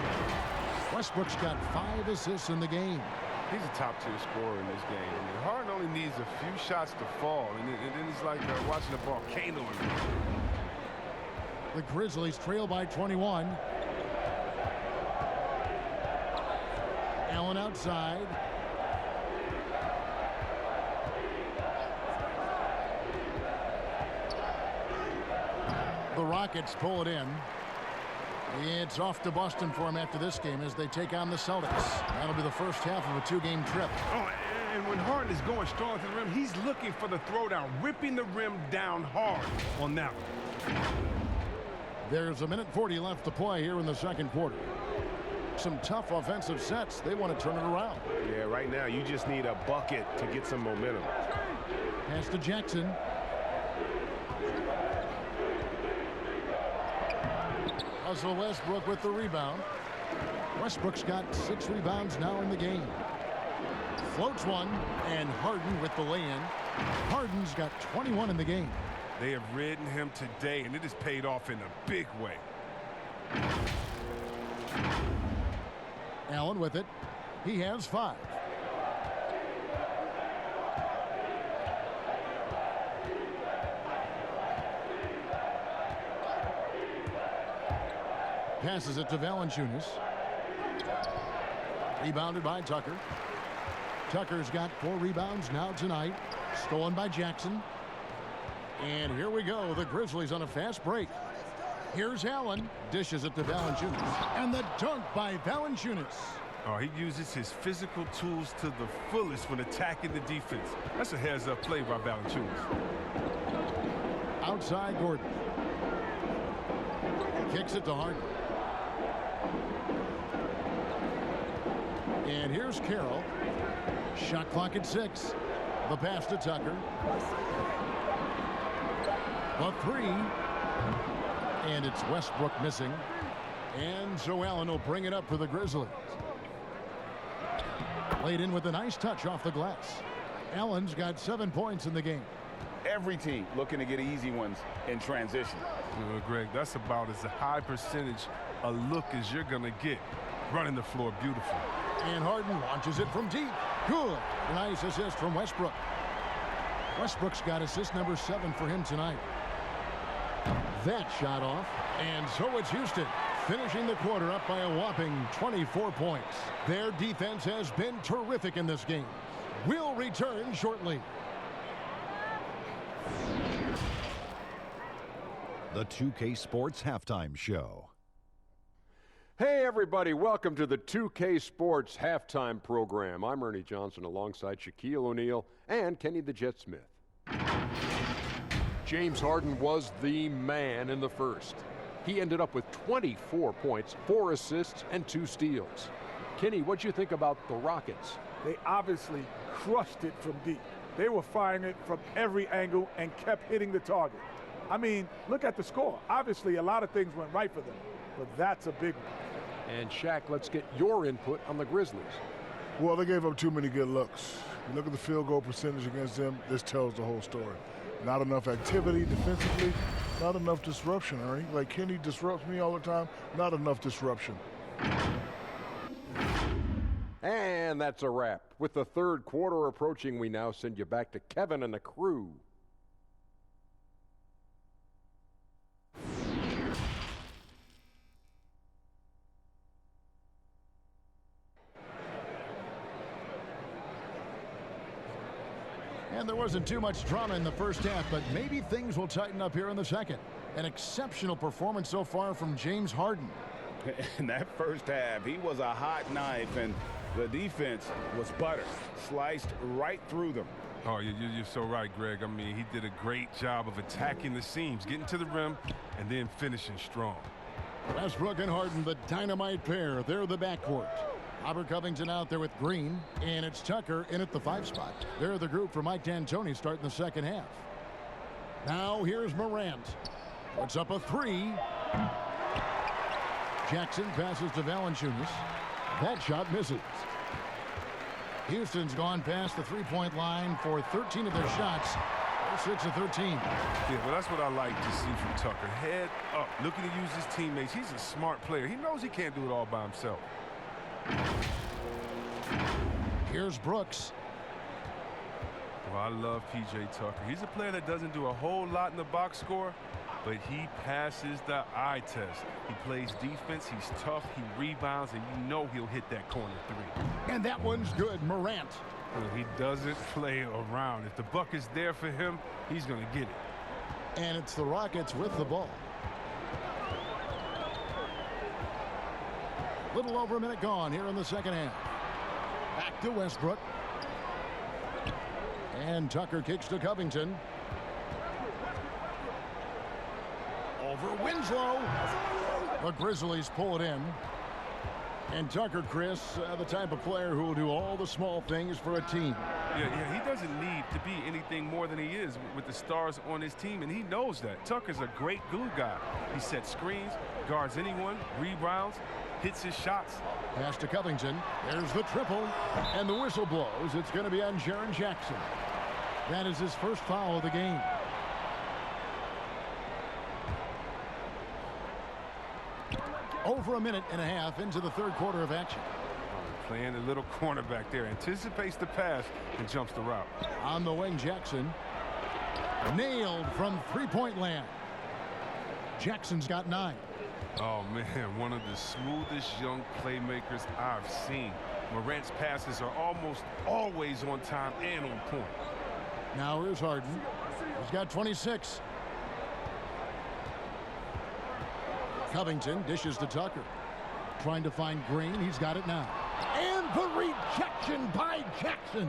Westbrook's got 5 assists in the game. He's a top-tier scorer in this game. I mean, Harden only needs a few shots to fall, and then it's like watching a volcano. The Grizzlies trail by 21. Allen outside. The Rockets pull it in. It's off to Boston for him after this game as they take on the Celtics. That'll be the first half of a 2-game trip. Oh, and when Harden is going strong to the rim, he's looking for the throwdown, ripping the rim down hard on that one. There's 1:40 left to play here in the second quarter. Some tough offensive sets. They want to turn it around. Yeah, right now you just need a bucket to get some momentum. Pass to Jackson. Russell Westbrook with the rebound. Westbrook's got 6 rebounds now in the game. Floats one, and Harden with the lay-in. Harden's got 21 in the game. They have ridden him today, and it has paid off in a big way. Allen with it. He has 5. Passes it to Valanciunas. Rebounded by Tucker. Tucker's got 4 rebounds now tonight. Stolen by Jackson. And here we go. The Grizzlies on a fast break. Here's Allen. Dishes it to Valanciunas. And the dunk by Valanciunas. Oh, he uses his physical tools to the fullest when attacking the defense. That's a heads-up play by Valanciunas. Outside Gordon. Kicks it to Harden. And here's Carroll. Shot clock at 6. The pass to Tucker. The 3. And it's Westbrook missing. And so Allen will bring it up for the Grizzlies. Laid in with a nice touch off the glass. Allen's got 7 points in the game. Every team looking to get easy ones in transition. Greg, that's about as a high percentage a look as you're going to get. Running the floor beautiful. And Harden launches it from deep. Good. Nice assist from Westbrook. Westbrook's got assist number 7 for him tonight. That shot off. And so it's Houston finishing the quarter up by a whopping 24 points. Their defense has been terrific in this game. will return shortly. The 2K Sports Halftime Show. Hey, everybody. Welcome to the 2K Sports Halftime Program. I'm Ernie Johnson alongside Shaquille O'Neal and Kenny the Jet Smith. James Harden was the man in the first. He ended up with 24 points, 4 assists, and 2 steals. Kenny, what'd you think about the Rockets? They obviously crushed it from deep. They were firing it from every angle and kept hitting the target. I mean, look at the score. Obviously, a lot of things went right for them, but that's a big one. And Shaq, let's get your input on the Grizzlies. Well, they gave up too many good looks. You look at the field goal percentage against them, this tells the whole story. Not enough activity defensively, not enough disruption, Ernie. Like Kenny disrupts me all the time, not enough disruption. And that's a wrap. With the third quarter approaching, we now send you back to Kevin and the crew. And there wasn't too much drama in the first half, but maybe things will tighten up here in the second. An exceptional performance so far from James Harden. In that first half, he was a hot knife, and the defense was butter, sliced right through them. Oh, you're so right, Greg. I mean, he did a great job of attacking the seams, getting to the rim, and then finishing strong. Westbrook and Harden, the dynamite pair. They're the backcourt. Robert Covington out there with Green, and it's Tucker in at the 5 spot. They're the group for Mike D'Antoni starting the second half. Now here's Morant. Puts up a 3. Jackson passes to Valanciunas. That shot misses. Houston's gone past the three-point line for 13 of their shots. They're 6 of 13. Yeah, well, that's what I like to see from Tucker. Head up, looking to use his teammates. He's a smart player. He knows he can't do it all by himself. Here's Brooks. Well, I love P.J. Tucker. He's a player that doesn't do a whole lot in the box score, but he passes the eye test. He plays defense, he's tough, he rebounds, and you know he'll hit that corner 3. And that one's good. Morant. Well, he doesn't play around. If the buck is there for him, he's going to get it. And it's the Rockets with the ball. Little over a minute gone here in the second half. Back to Westbrook. And Tucker kicks to Covington. Over Winslow. The Grizzlies pull it in. And Tucker, Chris, the type of player who will do all the small things for a team. Yeah, he doesn't need to be anything more than he is with the stars on his team, and he knows that. Tucker's a great glue guy. He sets screens, guards anyone, rebounds, hits his shots. Pass to Covington. There's the triple. And the whistle blows. It's going to be on Jaren Jackson. That is his first foul of the game. Over a minute and a half into the third quarter of action. Playing a little cornerback there. Anticipates the pass and jumps the route. On the wing, Jackson. Nailed from three-point land. Jackson's got 9. Oh, man, one of the smoothest young playmakers I've seen. Morant's passes are almost always on time and on point. Now here's Harden. He's got 26. Covington dishes to Tucker. Trying to find Green. He's got it now. And the rejection by Jackson.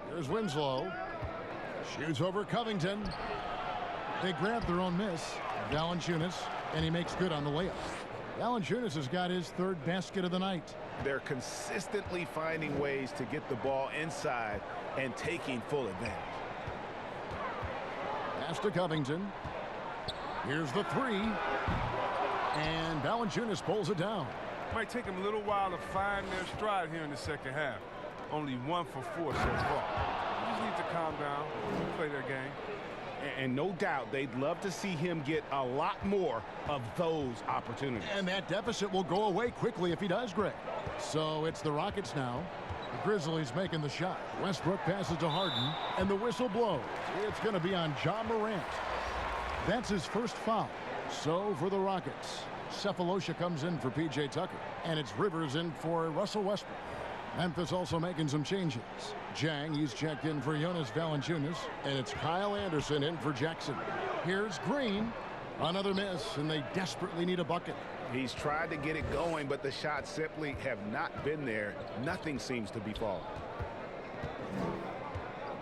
Here's Winslow. Shoots over Covington. They grab their own miss. Valanciunas, and he makes good on the layup. Valanciunas has got his 3rd basket of the night. They're consistently finding ways to get the ball inside and taking full advantage. Pass to Covington. Here's the 3. And Valanciunas pulls it down. Might take him a little while to find their stride here in the second half. Only 1 for 4 so far. They just need to calm down, play their game. And no doubt they'd love to see him get a lot more of those opportunities. And that deficit will go away quickly if he does, Greg. So it's the Rockets now. The Grizzlies making the shot. Westbrook passes to Harden, and the whistle blows. It's going to be on Ja Morant. That's his first foul. So for the Rockets, Cephalosha comes in for P.J. Tucker. And it's Rivers in for Russell Westbrook. Memphis also making some changes. Jang, he's checked in for Jonas Valanciunas. And it's Kyle Anderson in for Jackson. Here's Green. Another miss, and they desperately need a bucket. He's tried to get it going, but the shots simply have not been there. Nothing seems to be falling.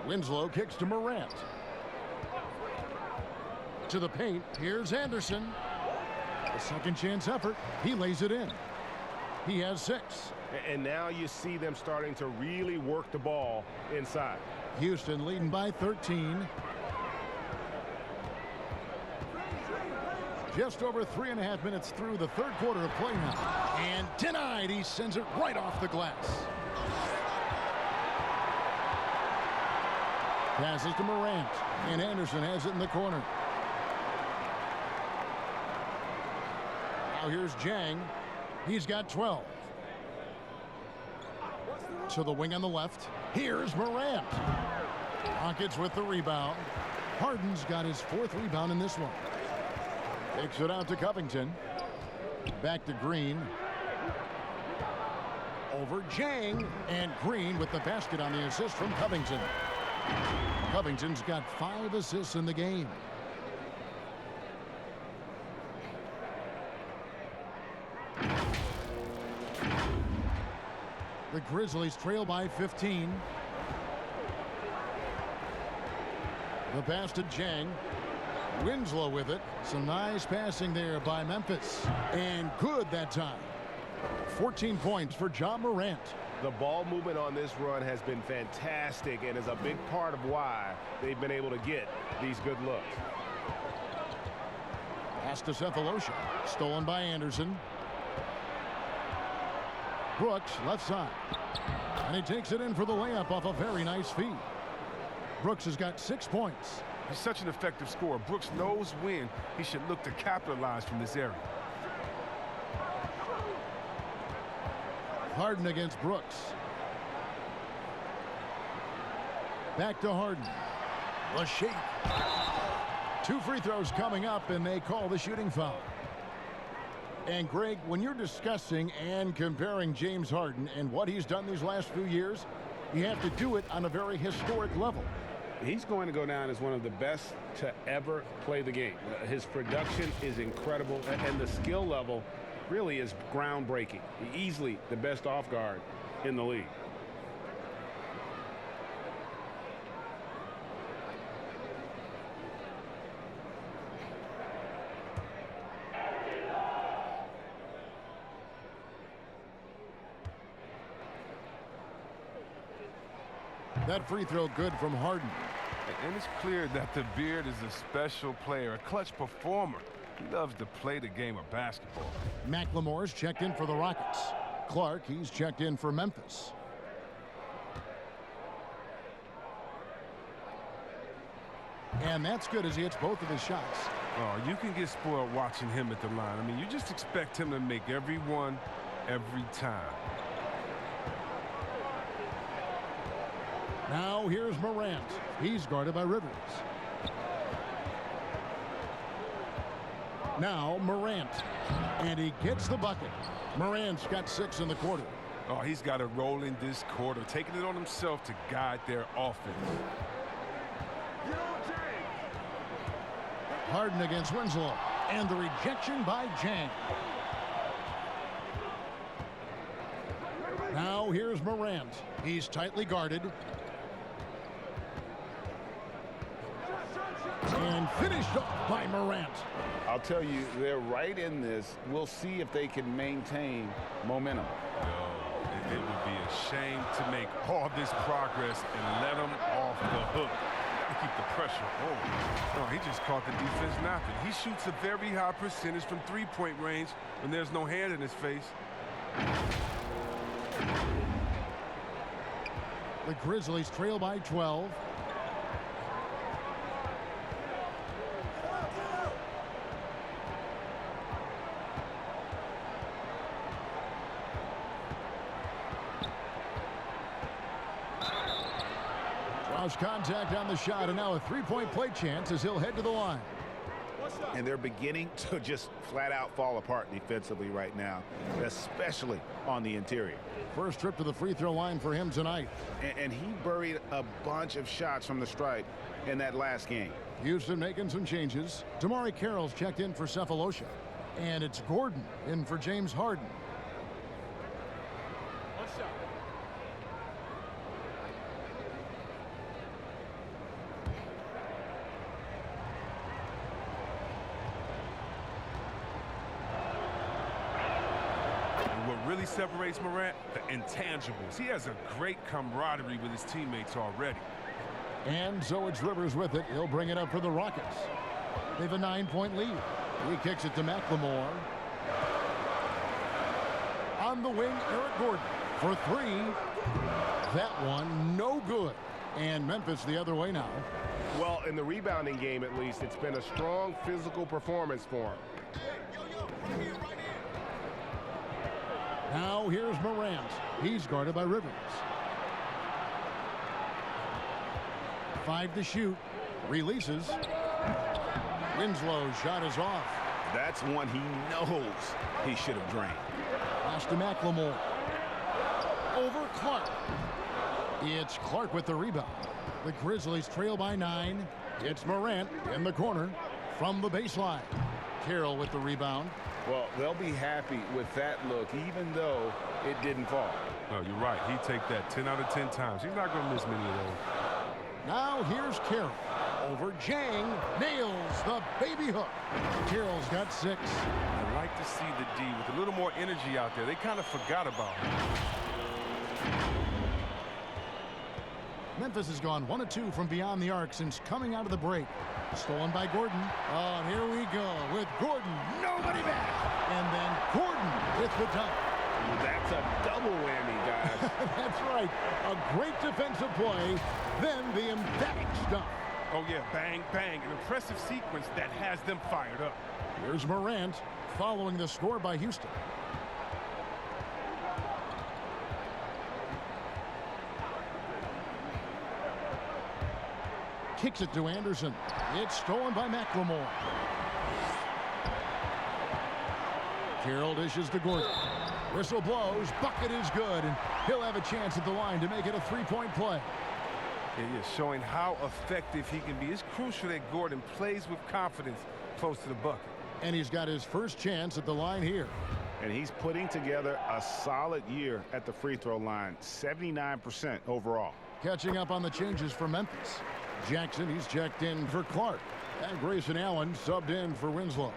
Winslow kicks to Morant. To the paint. Here's Anderson. A second chance effort. He lays it in. He has 6. And now you see them starting to really work the ball inside. Houston leading by 13. Just over 3.5 minutes through the third quarter of play now. And denied. He sends it right off the glass. Passes to Morant. And Anderson has it in the corner. Now here's Jang. He's got 12. To the wing on the left. Here's Morant. Rockets with the rebound. Harden's got his 4th rebound in this one. Takes it out to Covington. Back to Green. Over Jang. And Green with the basket on the assist from Covington. Covington's got 5 assists in the game. The Grizzlies trail by 15. The pass to Jang. Winslow with it. Some nice passing there by Memphis. And good that time. 14 points for Ja Morant. The ball movement on this run has been fantastic and is a big part of why they've been able to get these good looks. Pass to Cephalosha. Stolen by Anderson. Brooks, left side. And he takes it in for the layup off a very nice feed. Brooks has got 6 points. He's such an effective scorer. Brooks knows when he should look to capitalize from this area. Harden against Brooks. Back to Harden. The shake. 2 free throws coming up, and they call the shooting foul. And Greg, when you're discussing and comparing James Harden and what he's done these last few years, you have to do it on a very historic level. He's going to go down as one of the best to ever play the game. His production is incredible, and the skill level really is groundbreaking. Easily the best off guard in the league. That free throw good from Harden. And it's clear that the Beard is a special player, a clutch performer. He loves to play the game of basketball. McLemore's checked in for the Rockets. Clark, he's checked in for Memphis. And that's good as he hits both of his shots. Oh, you can get spoiled watching him at the line. I mean, you just expect him to make every one, every time. Now here's Morant. He's guarded by Rivers. Now Morant. And he gets the bucket. Morant's got 6 in the quarter. Oh, he's got a role in this quarter, taking it on himself to guide their offense. Harden against Winslow. And the rejection by Jang. Now here's Morant. He's tightly guarded. And finished off by Morant. I'll tell you, they're right in this. We'll see if they can maintain momentum. No, it would be a shame to make all this progress and let them off the hook. They keep the pressure on. No, he just caught the defense napping. He shoots a very high percentage from three-point range when there's no hand in his face. The Grizzlies trail by 12. Draws contact on the shot, and now a three-point play chance as he'll head to the line. And they're beginning to just flat out fall apart defensively right now, especially on the interior. First trip to the free throw line for him tonight. And he buried a bunch of shots from the stripe in that last game. Houston making some changes. Damari Carroll's checked in for Cephalosha. And it's Gordon in for James Harden. Really separates Morant, the intangibles. He has a great camaraderie with his teammates already. And so it's Rivers with it. He'll bring it up for the Rockets. They have a 9-point lead. He kicks it to McLemore. On the wing, Eric Gordon for three. That one, no good. And Memphis the other way now. Well, in the rebounding game, at least, it's been a strong physical performance for him. Now here's Morant. He's guarded by Rivers. 5 to shoot. Releases. Winslow's shot is off. That's one he knows he should have drained. Pass to McLemore. Over Clark. It's Clark with the rebound. The Grizzlies trail by 9. It's Morant in the corner from the baseline. Carroll with the rebound. Well, they'll be happy with that look, even though it didn't fall. No, you're right. He'd take that 10 out of 10 times. He's not going to miss many of those. Now here's Carroll. Over Jang. Nails the baby hook. Carroll's got 6. I like to see the D with a little more energy out there. They kind of forgot about him. Memphis has gone 1 of 2 from beyond the arc since coming out of the break. Stolen by Gordon. Oh, here we go with Gordon. Nobody back. And then Gordon with the dunk. That's a double whammy, guys. That's right. A great defensive play. Then the emphatic stuff. Oh, yeah. Bang, bang. An impressive sequence that has them fired up. Here's Morant following the score by Houston. Kicks it to Anderson. It's stolen by McLemore. Carroll dishes to Gordon. Whistle blows. Bucket is good. And he'll have a chance at the line to make it a 3-point play. Yeah, showing how effective he can be. It's crucial that Gordon plays with confidence close to the bucket. And he's got his first chance at the line here. And he's putting together a solid year at the free throw line. 79% overall. Catching up on the changes for Memphis. Jackson, he's checked in for Clark. And Grayson Allen subbed in for Winslow.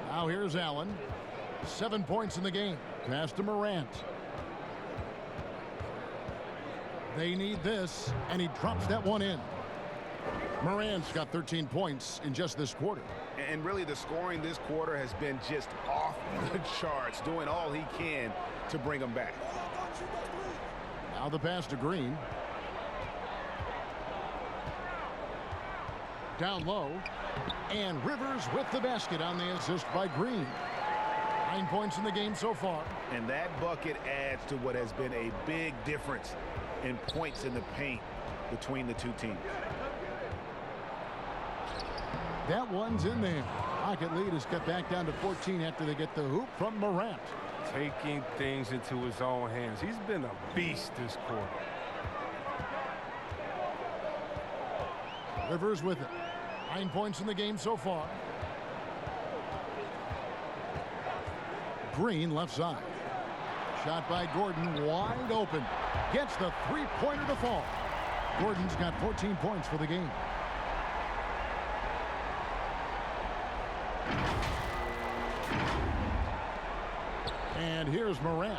Now here's Allen. 7 points in the game. Pass to Morant. They need this, and he drops that one in. Morant's got 13 points in just this quarter. And really the scoring this quarter has been just off the charts, doing all he can to bring them back. Now the pass to Green. Down low. And Rivers with the basket on the assist by Green. 9 points in the game so far. And that bucket adds to what has been a big difference in points in the paint between the two teams. That one's in there. Rocket lead is cut back down to 14 after they get the hoop from Morant. Taking things into his own hands. He's been a beast this quarter. Rivers with it. 9 points in the game so far. Green left side. Shot by Gordon wide open. Gets the three-pointer to fall. Gordon's got 14 points for the game. And here's Morant.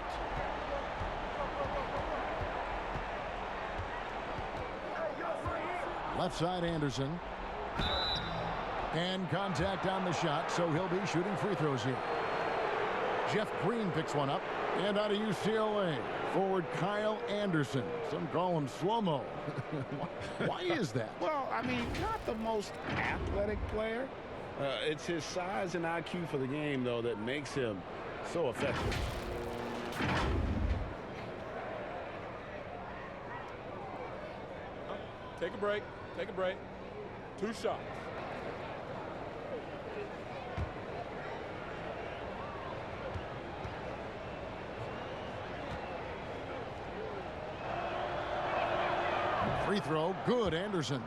Left side Anderson. And contact on the shot, so he'll be shooting free throws here. Jeff Green picks one up. And out of UCLA, forward Kyle Anderson. Some call him slow-mo. Why is that? Well, I mean, not the most athletic player. It's his size and IQ for the game, though, that makes him so effective. Take a break. Take a break. 2 shots. free throw, good, Anderson.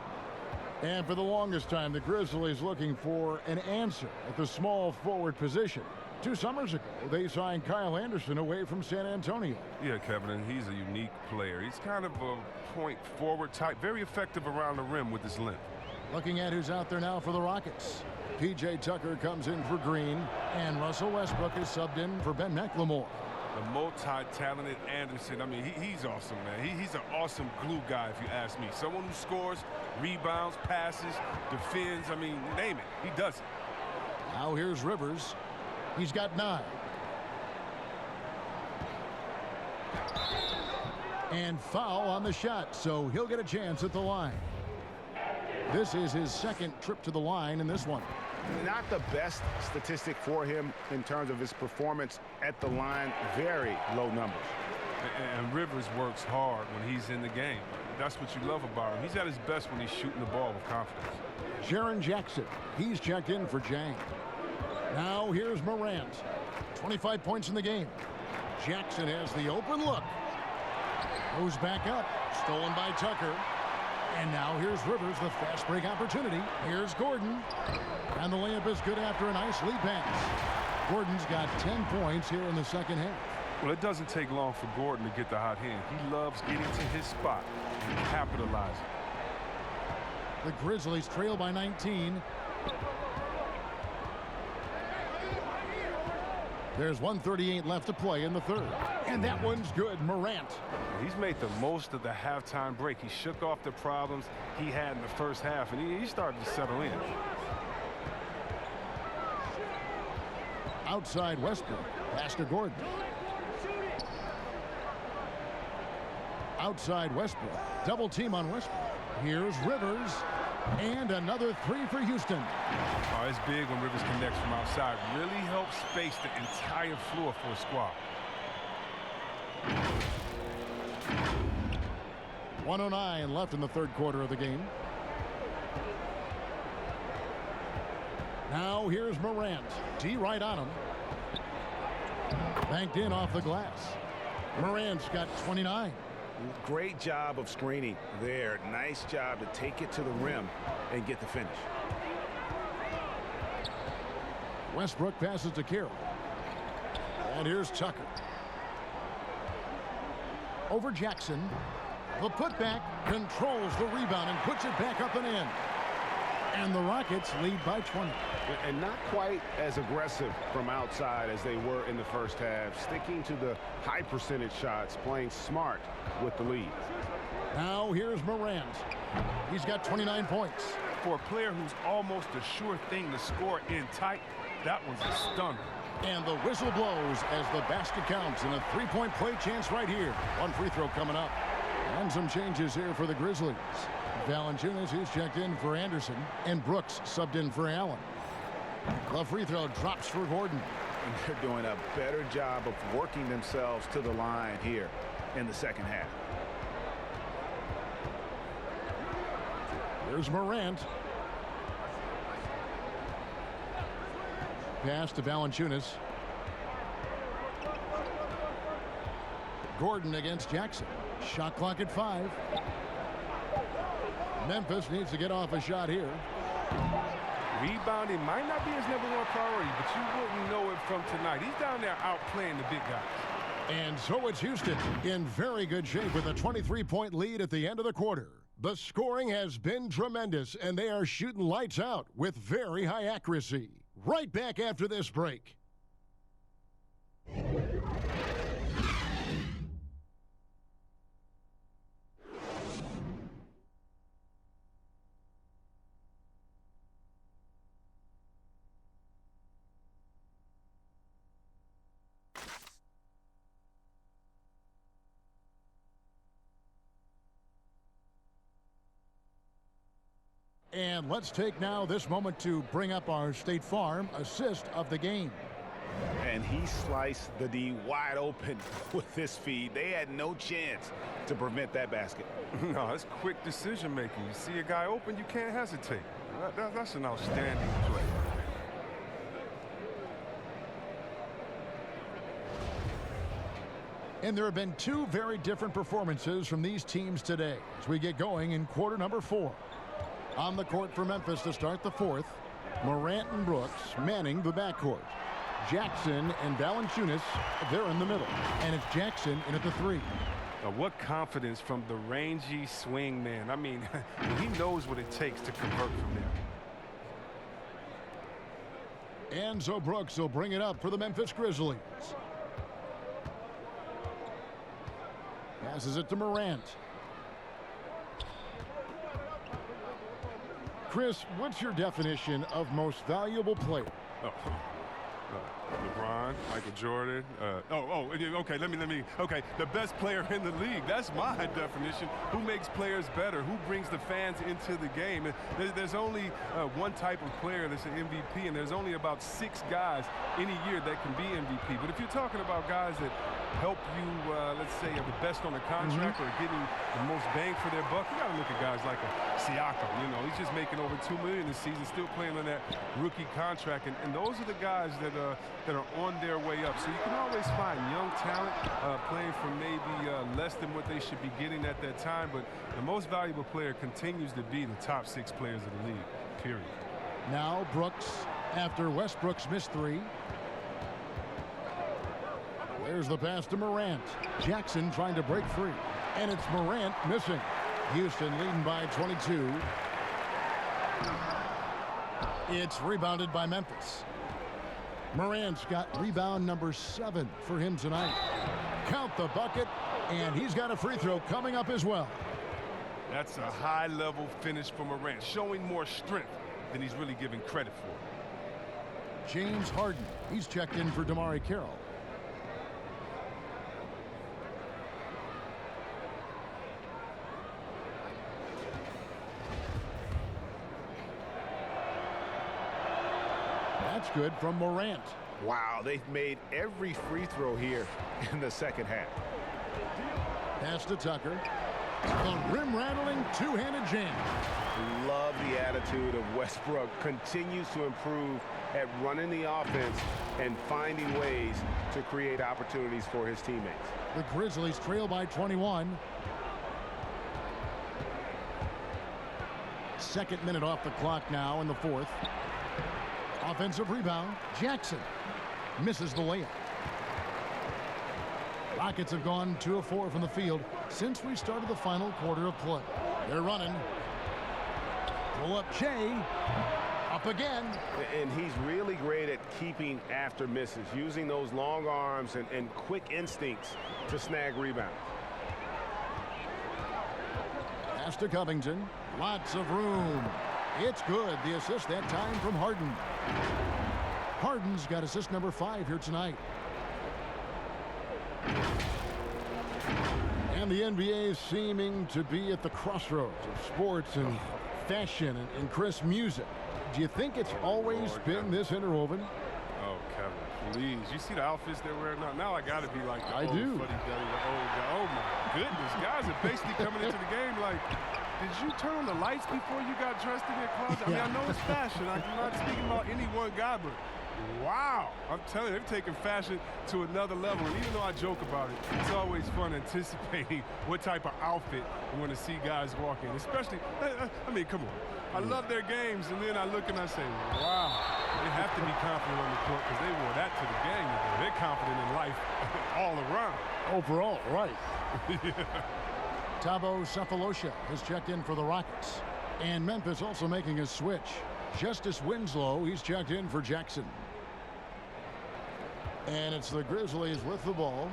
And for the longest time, the Grizzlies looking for an answer at the small forward position. 2 summers ago, they signed Kyle Anderson away from San Antonio. Yeah, Kevin, and he's a unique player. He's kind of a point forward type, very effective around the rim with his length. Looking at who's out there now for the Rockets. P.J. Tucker comes in for Green, and Russell Westbrook is subbed in for Ben McLemore. The multi-talented Anderson, I mean, he's awesome, man. He's an awesome glue guy, if you ask me. Someone who scores, rebounds, passes, defends, I mean, name it. He does it. Now here's Rivers. He's got 9. And foul on the shot, so he'll get a chance at the line. This is his 2nd trip to the line in this one. Not the best statistic for him in terms of his performance at the line. Very low numbers. And Rivers works hard when he's in the game. That's what you love about him. He's at his best when he's shooting the ball with confidence. Jaren Jackson, he's checked in for Jang. Now here's Morant. 25 points in the game. Jackson has the open look. Goes back up. Stolen by Tucker. And now here's Rivers, the fast break opportunity. Here's Gordon. And the layup is good after a nice lead pass. Gordon's got 10 points here in the 2nd half. Well, it doesn't take long for Gordon to get the hot hand. He loves getting to his spot and capitalizing. The Grizzlies trail by 19. There's 1:38 left to play in the 3rd. And that one's good, Morant. He's made the most of the halftime break. He shook off the problems he had in the first half, and he started to settle in. Outside Westbrook, pass to Gordon. Outside Westbrook, double team on Westbrook. Here's Rivers, and another 3 for Houston. Oh, it's big when Rivers connects from outside. Really helps space the entire floor for a squad. 1:09 left in the 3rd quarter of the game. Now here's Morant. D right on him. Banked in off the glass. Morant's got 29. Great job of screening there. Nice job to take it to the rim and get the finish. Westbrook passes to Carroll. And here's Tucker. Over Jackson. The putback controls the rebound and puts it back up and in. And the Rockets lead by 20. And not quite as aggressive from outside as they were in the first half. Sticking to the high percentage shots, playing smart with the lead. Now here's Morant. He's got 29 points. For a player who's almost a sure thing to score in tight, that one's a stunner. And the whistle blows as the basket counts and a 3-point play chance right here. 1 free throw coming up. And some changes here for the Grizzlies. Valanciunas, he's checked in for Anderson, and Brooks subbed in for Allen. The free throw drops for Gordon. And they're doing a better job of working themselves to the line here in the 2nd half. Here's Morant. Pass to Valanciunas. Gordon against Jackson. Shot clock at 5. Memphis needs to get off a shot here. Rebounding might not be his #1 priority, but you wouldn't know it from tonight. He's down there outplaying the big guys. And so it's Houston in very good shape with a 23-point lead at the end of the quarter. The scoring has been tremendous, and they are shooting lights out with very high accuracy. Right back after this break. And let's take now this moment to bring up our State Farm assist of the game. And he sliced the D wide open with this feed. They had no chance to prevent that basket. No, it's quick decision making. You see a guy open, you can't hesitate. That's an outstanding play. And there have been two very different performances from these teams today as we get going in quarter number 4. On the court for Memphis to start the fourth, Morant and Brooks manning the backcourt. Jackson and Valanciunas, they're in the middle. And it's Jackson in at the 3. What confidence from the rangy swing man. I mean, he knows what it takes to convert from there. And so Brooks will bring it up for the Memphis Grizzlies. Passes it to Morant. Chris, what's your definition of most valuable player? LeBron, Michael Jordan. Okay, okay, the best player in the league. That's my definition. Who makes players better? Who brings the fans into the game? There's only one type of player that's an MVP, and there's only about 6 guys any year that can be MVP. But if you're talking about guys that help you, let's say, are the best on a contract or getting the most bang for their buck, you got to look at guys like a Siakam. You know, he's just making over $2 million this season, still playing on that rookie contract, and those are the guys that are on their way up. So you can always find young talent playing for maybe less than what they should be getting at that time, but the most valuable player continues to be the top 6 players of the league, period. Now Brooks after Westbrook's missed 3. There's the pass to Morant. Jackson trying to break free. And it's Morant missing. Houston leading by 22. It's rebounded by Memphis. Morant's got rebound number 7 for him tonight. Count the bucket, and he's got a free throw coming up as well. That's a high-level finish for Morant, showing more strength than he's really given credit for. James Harden, he's checked in for Damari Carroll. That's good from Morant. Wow, they've made every free throw here in the second half. Pass to Tucker. The rim-rattling two-handed jam. Love the attitude of Westbrook. Continues to improve at running the offense and finding ways to create opportunities for his teammates. The Grizzlies trail by 21. Second minute off the clock now in the fourth. Offensive rebound. Jackson misses the layup. Rockets have gone 2 of 4 from the field since we started the final quarter of play. They're running. Pull up Jay. Up again. And he's really great at keeping after misses, using those long arms and quick instincts to snag rebounds. Pass to Covington. Lots of room. It's good. The assist that time from Harden. Harden's got assist number 5 here tonight. And the NBA is seeming to be at the crossroads of sports and fashion and Chris, music. Do you think it's always been this interwoven? Oh, Kevin, please. You see the outfits they're wearing now? Now I got to be like the old do. fuddy-duddy, the old guy. Oh, my goodness. Guys are basically coming into the game like, did you turn on the lights before you got dressed in your closet? I mean, I know it's fashion. I'm not speaking about any one guy, but wow. I'm telling you, they've taken fashion to another level. And even though I joke about it, it's always fun anticipating what type of outfit you want to see guys walk in. Especially, I mean, come on. I love their games, and then I look and I say, wow. They have to be confident on the court because they wore that to the game. They're confident in life all around. Overall, right. Thabo Sefolosha has checked in for the Rockets. And Memphis also making a switch. Justice Winslow, he's checked in for Jackson. And it's the Grizzlies with the ball.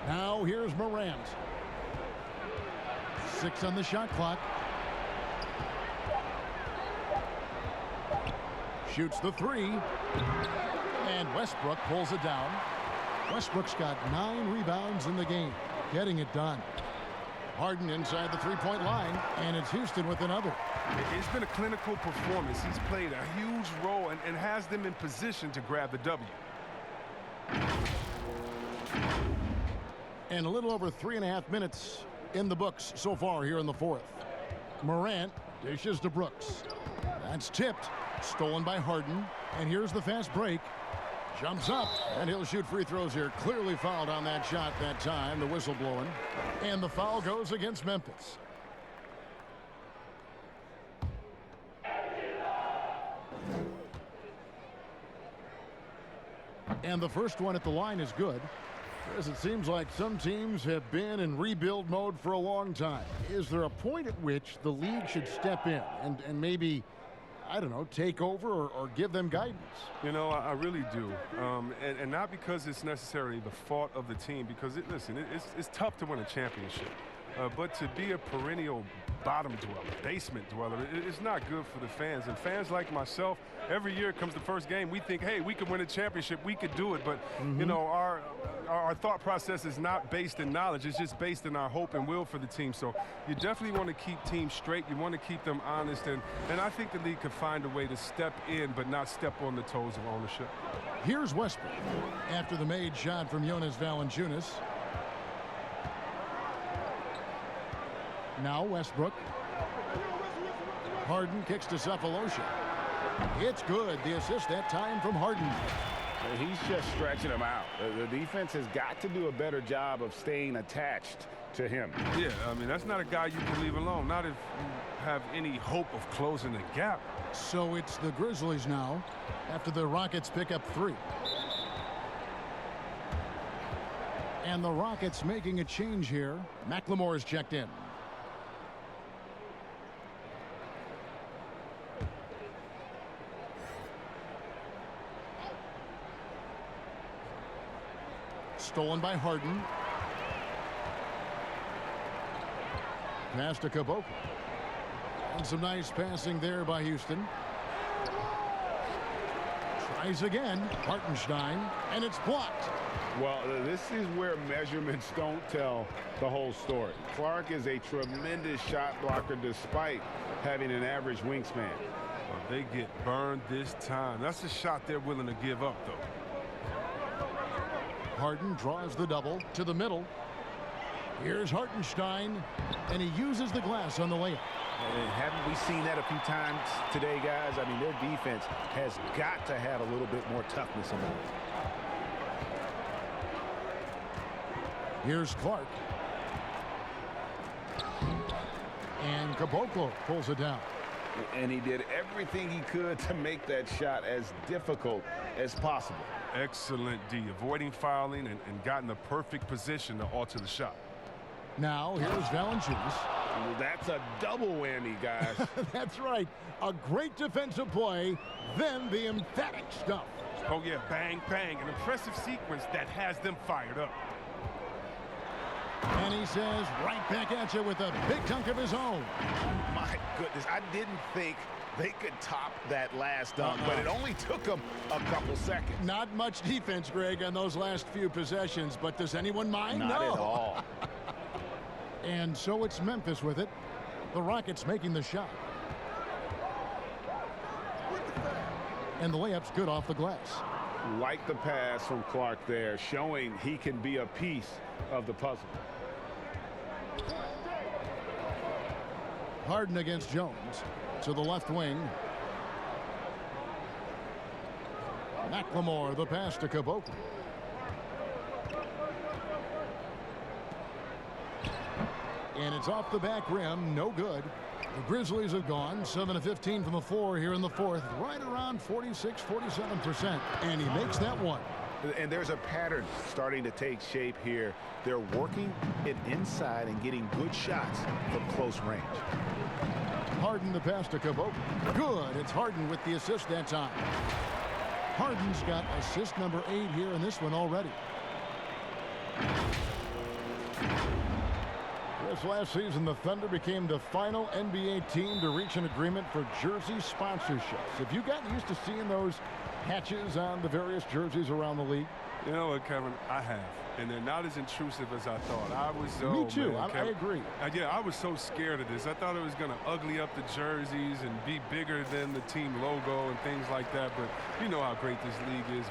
Now here's Morant. 6 on the shot clock. Shoots the 3. And Westbrook pulls it down. Westbrook's got 9 rebounds in the game, getting it done. Harden inside the three-point line, and it's Houston with another. It's been a clinical performance. He's played a huge role and has them in position to grab the W. And a little over 3.5 minutes in the books so far here in the fourth. Morant dishes to Brooks. That's tipped, stolen by Harden, and here's the fast break. Jumps up, and he'll shoot free throws here. Clearly fouled on that shot that time. The whistle blowing. And the foul goes against Memphis. And the first one at the line is good. As it seems like some teams have been in rebuild mode for a long time. Is there a point at which the league should step in and maybe, I don't know, take over or give them guidance? You know, I really do. And not because it's necessarily the fault of the team, because, it's tough to win a championship. But to be a perennial bottom dweller, basement dweller, it's not good for the fans. And fans like myself, every year comes the first game, we think, hey, we could win a championship, we could do it. But, you know, our thought process is not based in knowledge. It's just based in our hope and will for the team. So you definitely want to keep teams straight. You want to keep them honest. And I think the league could find a way to step in but not step on the toes of ownership. Here's Westbrook after the made shot from Jonas Valanciunas. Now Westbrook. Harden kicks to Cephalosha. It's good. The assist that time from Harden. He's just stretching him out. The defense has got to do a better job of staying attached to him. Yeah, I mean, that's not a guy you can leave alone. Not if you have any hope of closing the gap. So it's the Grizzlies now after the Rockets pick up 3. And the Rockets making a change here. McLemore is checked in. Stolen by Harden. Pass to Caboclo. And some nice passing there by Houston. Tries again. Hartenstein. And it's blocked. Well, this is where measurements don't tell the whole story. Clark is a tremendous shot blocker despite having an average wingspan. Well, they get burned this time. That's a shot they're willing to give up, though. Harden draws the double to the middle. Here's Hartenstein, and he uses the glass on the layup. And haven't we seen that a few times today, guys? I mean, their defense has got to have a little bit more toughness about it. Here's Clark. And Caboclo pulls it down. And he did everything he could to make that shot as difficult as possible. Excellent D, avoiding fouling and got in the perfect position to alter the shot. Now here's Valanciunas. That's a double whammy, guys. That's right. A great defensive play, then the emphatic stuff. Oh yeah, bang, bang. An impressive sequence that has them fired up. And he says right back at you with a big dunk of his own. My goodness, I didn't think they could top that last dunk, but it only took them a couple seconds. Not much defense, Greg, on those last few possessions, but does anyone mind? Not at all. And so it's Memphis with it. The Rockets making the shot. And the layup's good off the glass. Like the pass from Clark there, showing he can be a piece of the puzzle. Harden against Jones to the left wing. McLemore, the pass to Caboclo. And it's off the back rim, no good. The Grizzlies have gone 7 of 15 from the floor here in the fourth, right around 46-47%. And he makes that one. And there's a pattern starting to take shape here. They're working it inside and getting good shots from close range. Harden the pass to Caboclo. Good. It's Harden with the assist that time. Harden's got assist number 8 here in this one already. This last season, the Thunder became the final NBA team to reach an agreement for jersey sponsorships. Have you gotten used to seeing those patches on the various jerseys around the league? You know what, Kevin? I have. and they're not as intrusive as I thought. I was Me too. I agree. Yeah, I was so scared of this. I thought it was going to ugly up the jerseys and be bigger than the team logo and things like that. But you know how great this league is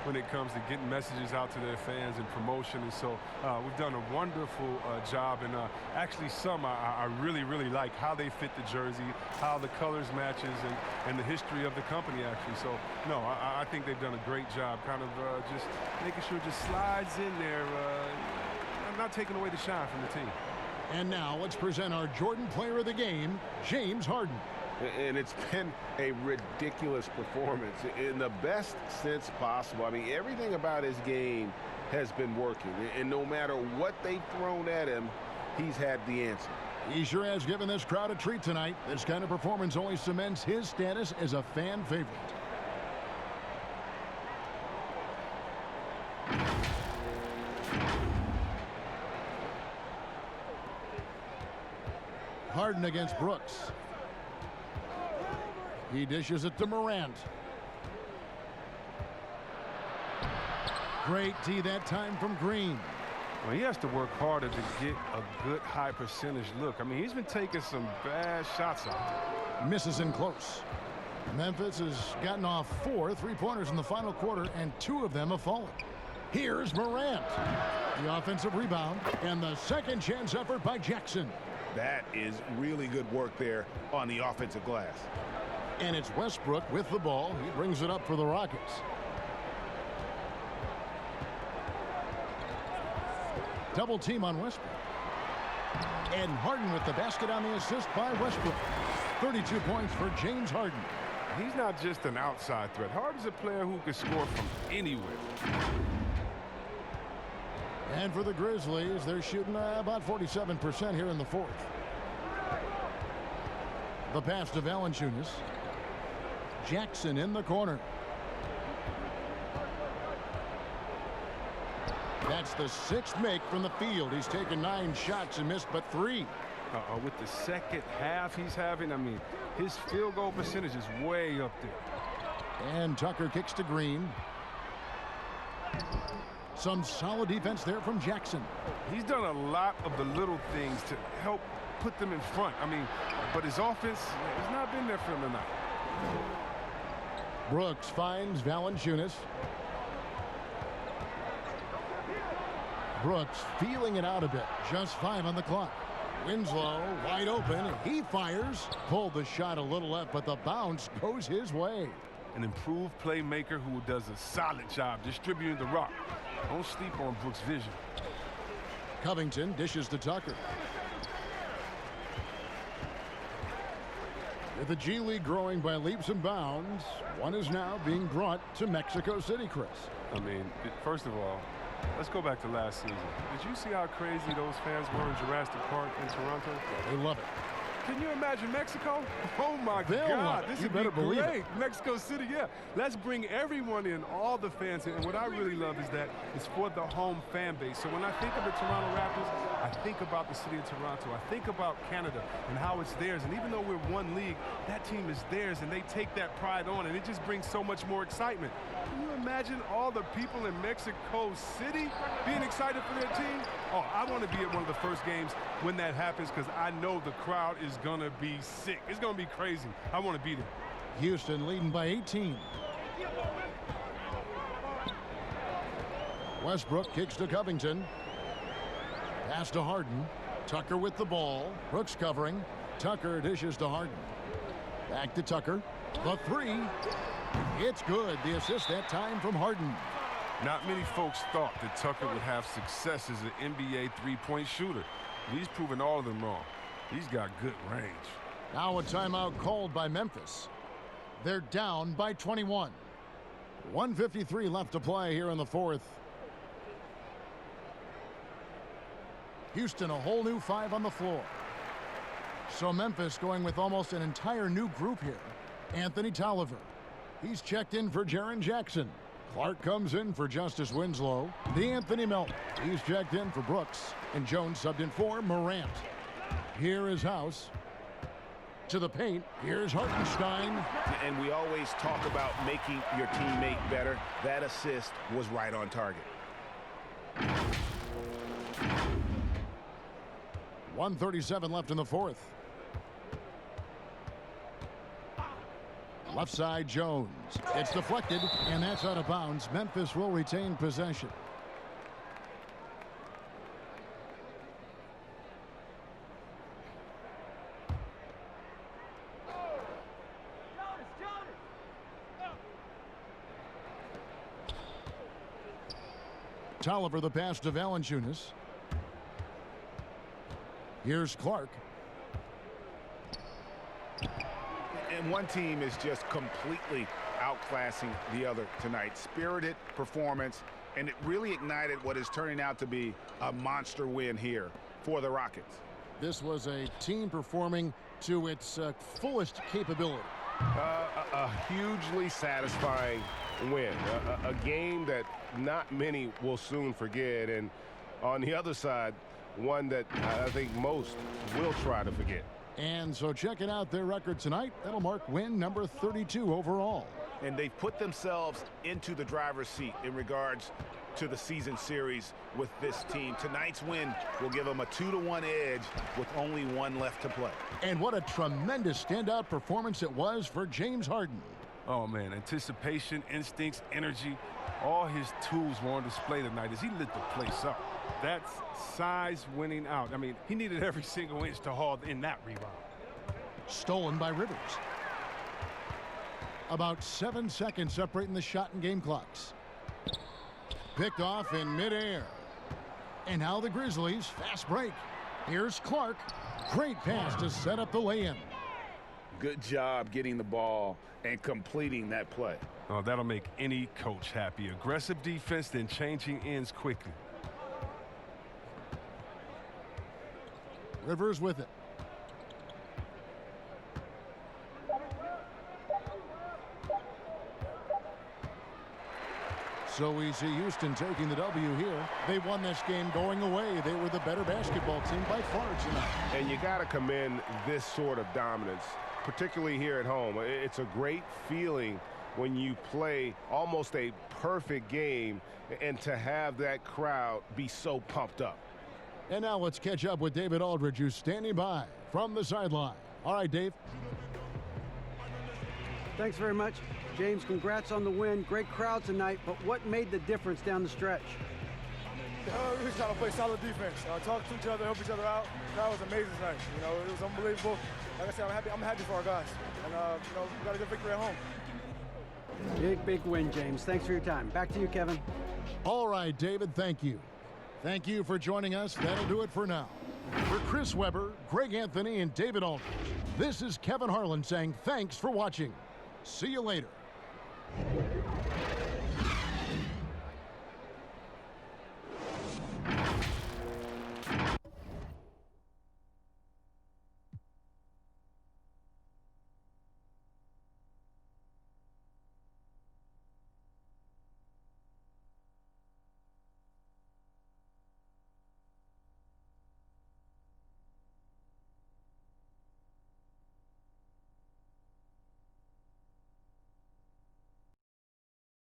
when it comes to getting messages out to their fans and promotion. And so we've done a wonderful job. And actually, some I really, really like how they fit the jersey, how the colors matches, and the history of the company, actually. So, no, I think they've done a great job kind of just making sure it just slides in there, not taking away the shine from the team. And now let's present our Jordan Player of the Game, James Harden. And it's been a ridiculous performance in the best sense possible. I mean, everything about his game has been working. And no matter what they've thrown at him, he's had the answer. He sure has given this crowd a treat tonight. This kind of performance only cements his status as a fan favorite. Harden against Brooks. He dishes it to Morant. Great D that time from Green. Well, he has to work harder to get a good high percentage look. I mean, he's been taking some bad shots out there. Misses in close. Memphis has gotten off 4 3-pointers in the final quarter, and 2 of them have fallen. Here's Morant. The offensive rebound, and the second chance effort by Jackson. That is really good work there on the offensive glass. And it's Westbrook with the ball. He brings it up for the Rockets. Double team on Westbrook. And Harden with the basket on the assist by Westbrook. 32 points for James Harden. He's not just an outside threat. Harden's a player who can score from anywhere. And for the Grizzlies, they're shooting about 47% here in the fourth. The pass to Valanciunas. Jackson in the corner. That's the 6th make from the field. He's taken 9 shots and missed but 3. With the second half he's having, I mean, his field goal percentage is way up there. And Tucker kicks to Green. Some solid defense there from Jackson. He's done a lot of the little things to help put them in front. I mean, but his offense has not been there for him tonight. Brooks finds Valanciunas. Brooks feeling it out a bit. Just 5 on the clock. Winslow wide open, and he fires. Pulled the shot a little left, but the bounce goes his way. An improved playmaker who does a solid job distributing the rock. Don't sleep on Brooks' vision. Covington dishes to Tucker. With the G League growing by leaps and bounds, one is now being brought to Mexico City, Chris. I mean, first of all, let's go back to last season. Did you see how crazy those fans were in Jurassic Park in Toronto? Yeah, they love it. Can you imagine Mexico? Oh, my God. This would be great. Mexico City, yeah. Let's bring everyone in, all the fans in. And what I really love is that it's for the home fan base. So when I think of the Toronto Raptors, I think about the city of Toronto. I think about Canada and how it's theirs. And even though we're one league, that team is theirs, and they take that pride on, and it just brings so much more excitement. Can you imagine all the people in Mexico City being excited for their team? Oh, I want to be at one of the first games when that happens because I know the crowd is going to be sick. It's going to be crazy. I want to be there. Houston leading by 18. Westbrook kicks to Covington. Pass to Harden. Tucker with the ball. Brooks covering. Tucker dishes to Harden. Back to Tucker. The 3. It's good. The assist that time from Harden. Not many folks thought that Tucker would have success as an NBA three-point shooter. He's proven all of them wrong. He's got good range. Now a timeout called by Memphis. They're down by 21. 1:53 left to play here in the fourth. Houston a whole new 5 on the floor. So Memphis going with almost an entire new group here. Anthony Tolliver. He's checked in for Jaren Jackson. Clark comes in for Justice Winslow. D'Anthony Melton. He's checked in for Brooks. And Jones subbed in for Morant. Here is House. To the paint. Here's Hartenstein. And we always talk about making your teammate better. That assist was right on target. 1:37 left in the fourth. Left side, Jones. It's deflected, and that's out of bounds. Memphis will retain possession. Tolliver the pass to Valanciunas. Here's Clark. And one team is just completely outclassing the other tonight. Spirited performance, and it really ignited what is turning out to be a monster win here for the Rockets. This was a team performing to its fullest capability. A hugely satisfying win. A game that not many will soon forget. And on the other side, one that I think most will try to forget. And so checking out their record tonight, that'll mark win number 32 overall. And they've put themselves into the driver's seat in regards to the season series with this team. Tonight's win will give them a 2-1 edge with only one left to play. And what a tremendous standout performance it was for James Harden. Oh, man, anticipation, instincts, energy, all his tools were on display tonight as he lit the place up. That's size winning out. I mean, he needed every single inch to haul in that rebound. Stolen by Rivers. About 7 seconds separating the shot and game clocks. Picked off in midair. And now the Grizzlies, fast break. Here's Clark. Great pass to set up the lay-in. Good job getting the ball and completing that play. Oh, that'll make any coach happy. Aggressive defense, then changing ends quickly. Rivers with it. So we see Houston taking the W here. They won this game going away. They were the better basketball team by far tonight. And you got to commend this sort of dominance, particularly here at home. It's a great feeling when you play almost a perfect game and to have that crowd be so pumped up. And now let's catch up with David Aldridge, who's standing by from the sideline. All right, Dave. Thanks very much. James, congrats on the win. Great crowd tonight, but what made the difference down the stretch? We were trying to play solid defense, talk to each other, help each other out. That was amazing tonight. You know, it was unbelievable. Like I said, I'm happy for our guys. And, you know, we got a good victory at home. Big win, James. Thanks for your time. Back to you, Kevin. All right, David, thank you. Thank you for joining us. That'll do it for now. For Chris Webber, Greg Anthony, and David Aldridge, this is Kevin Harlan saying thanks for watching. See you later.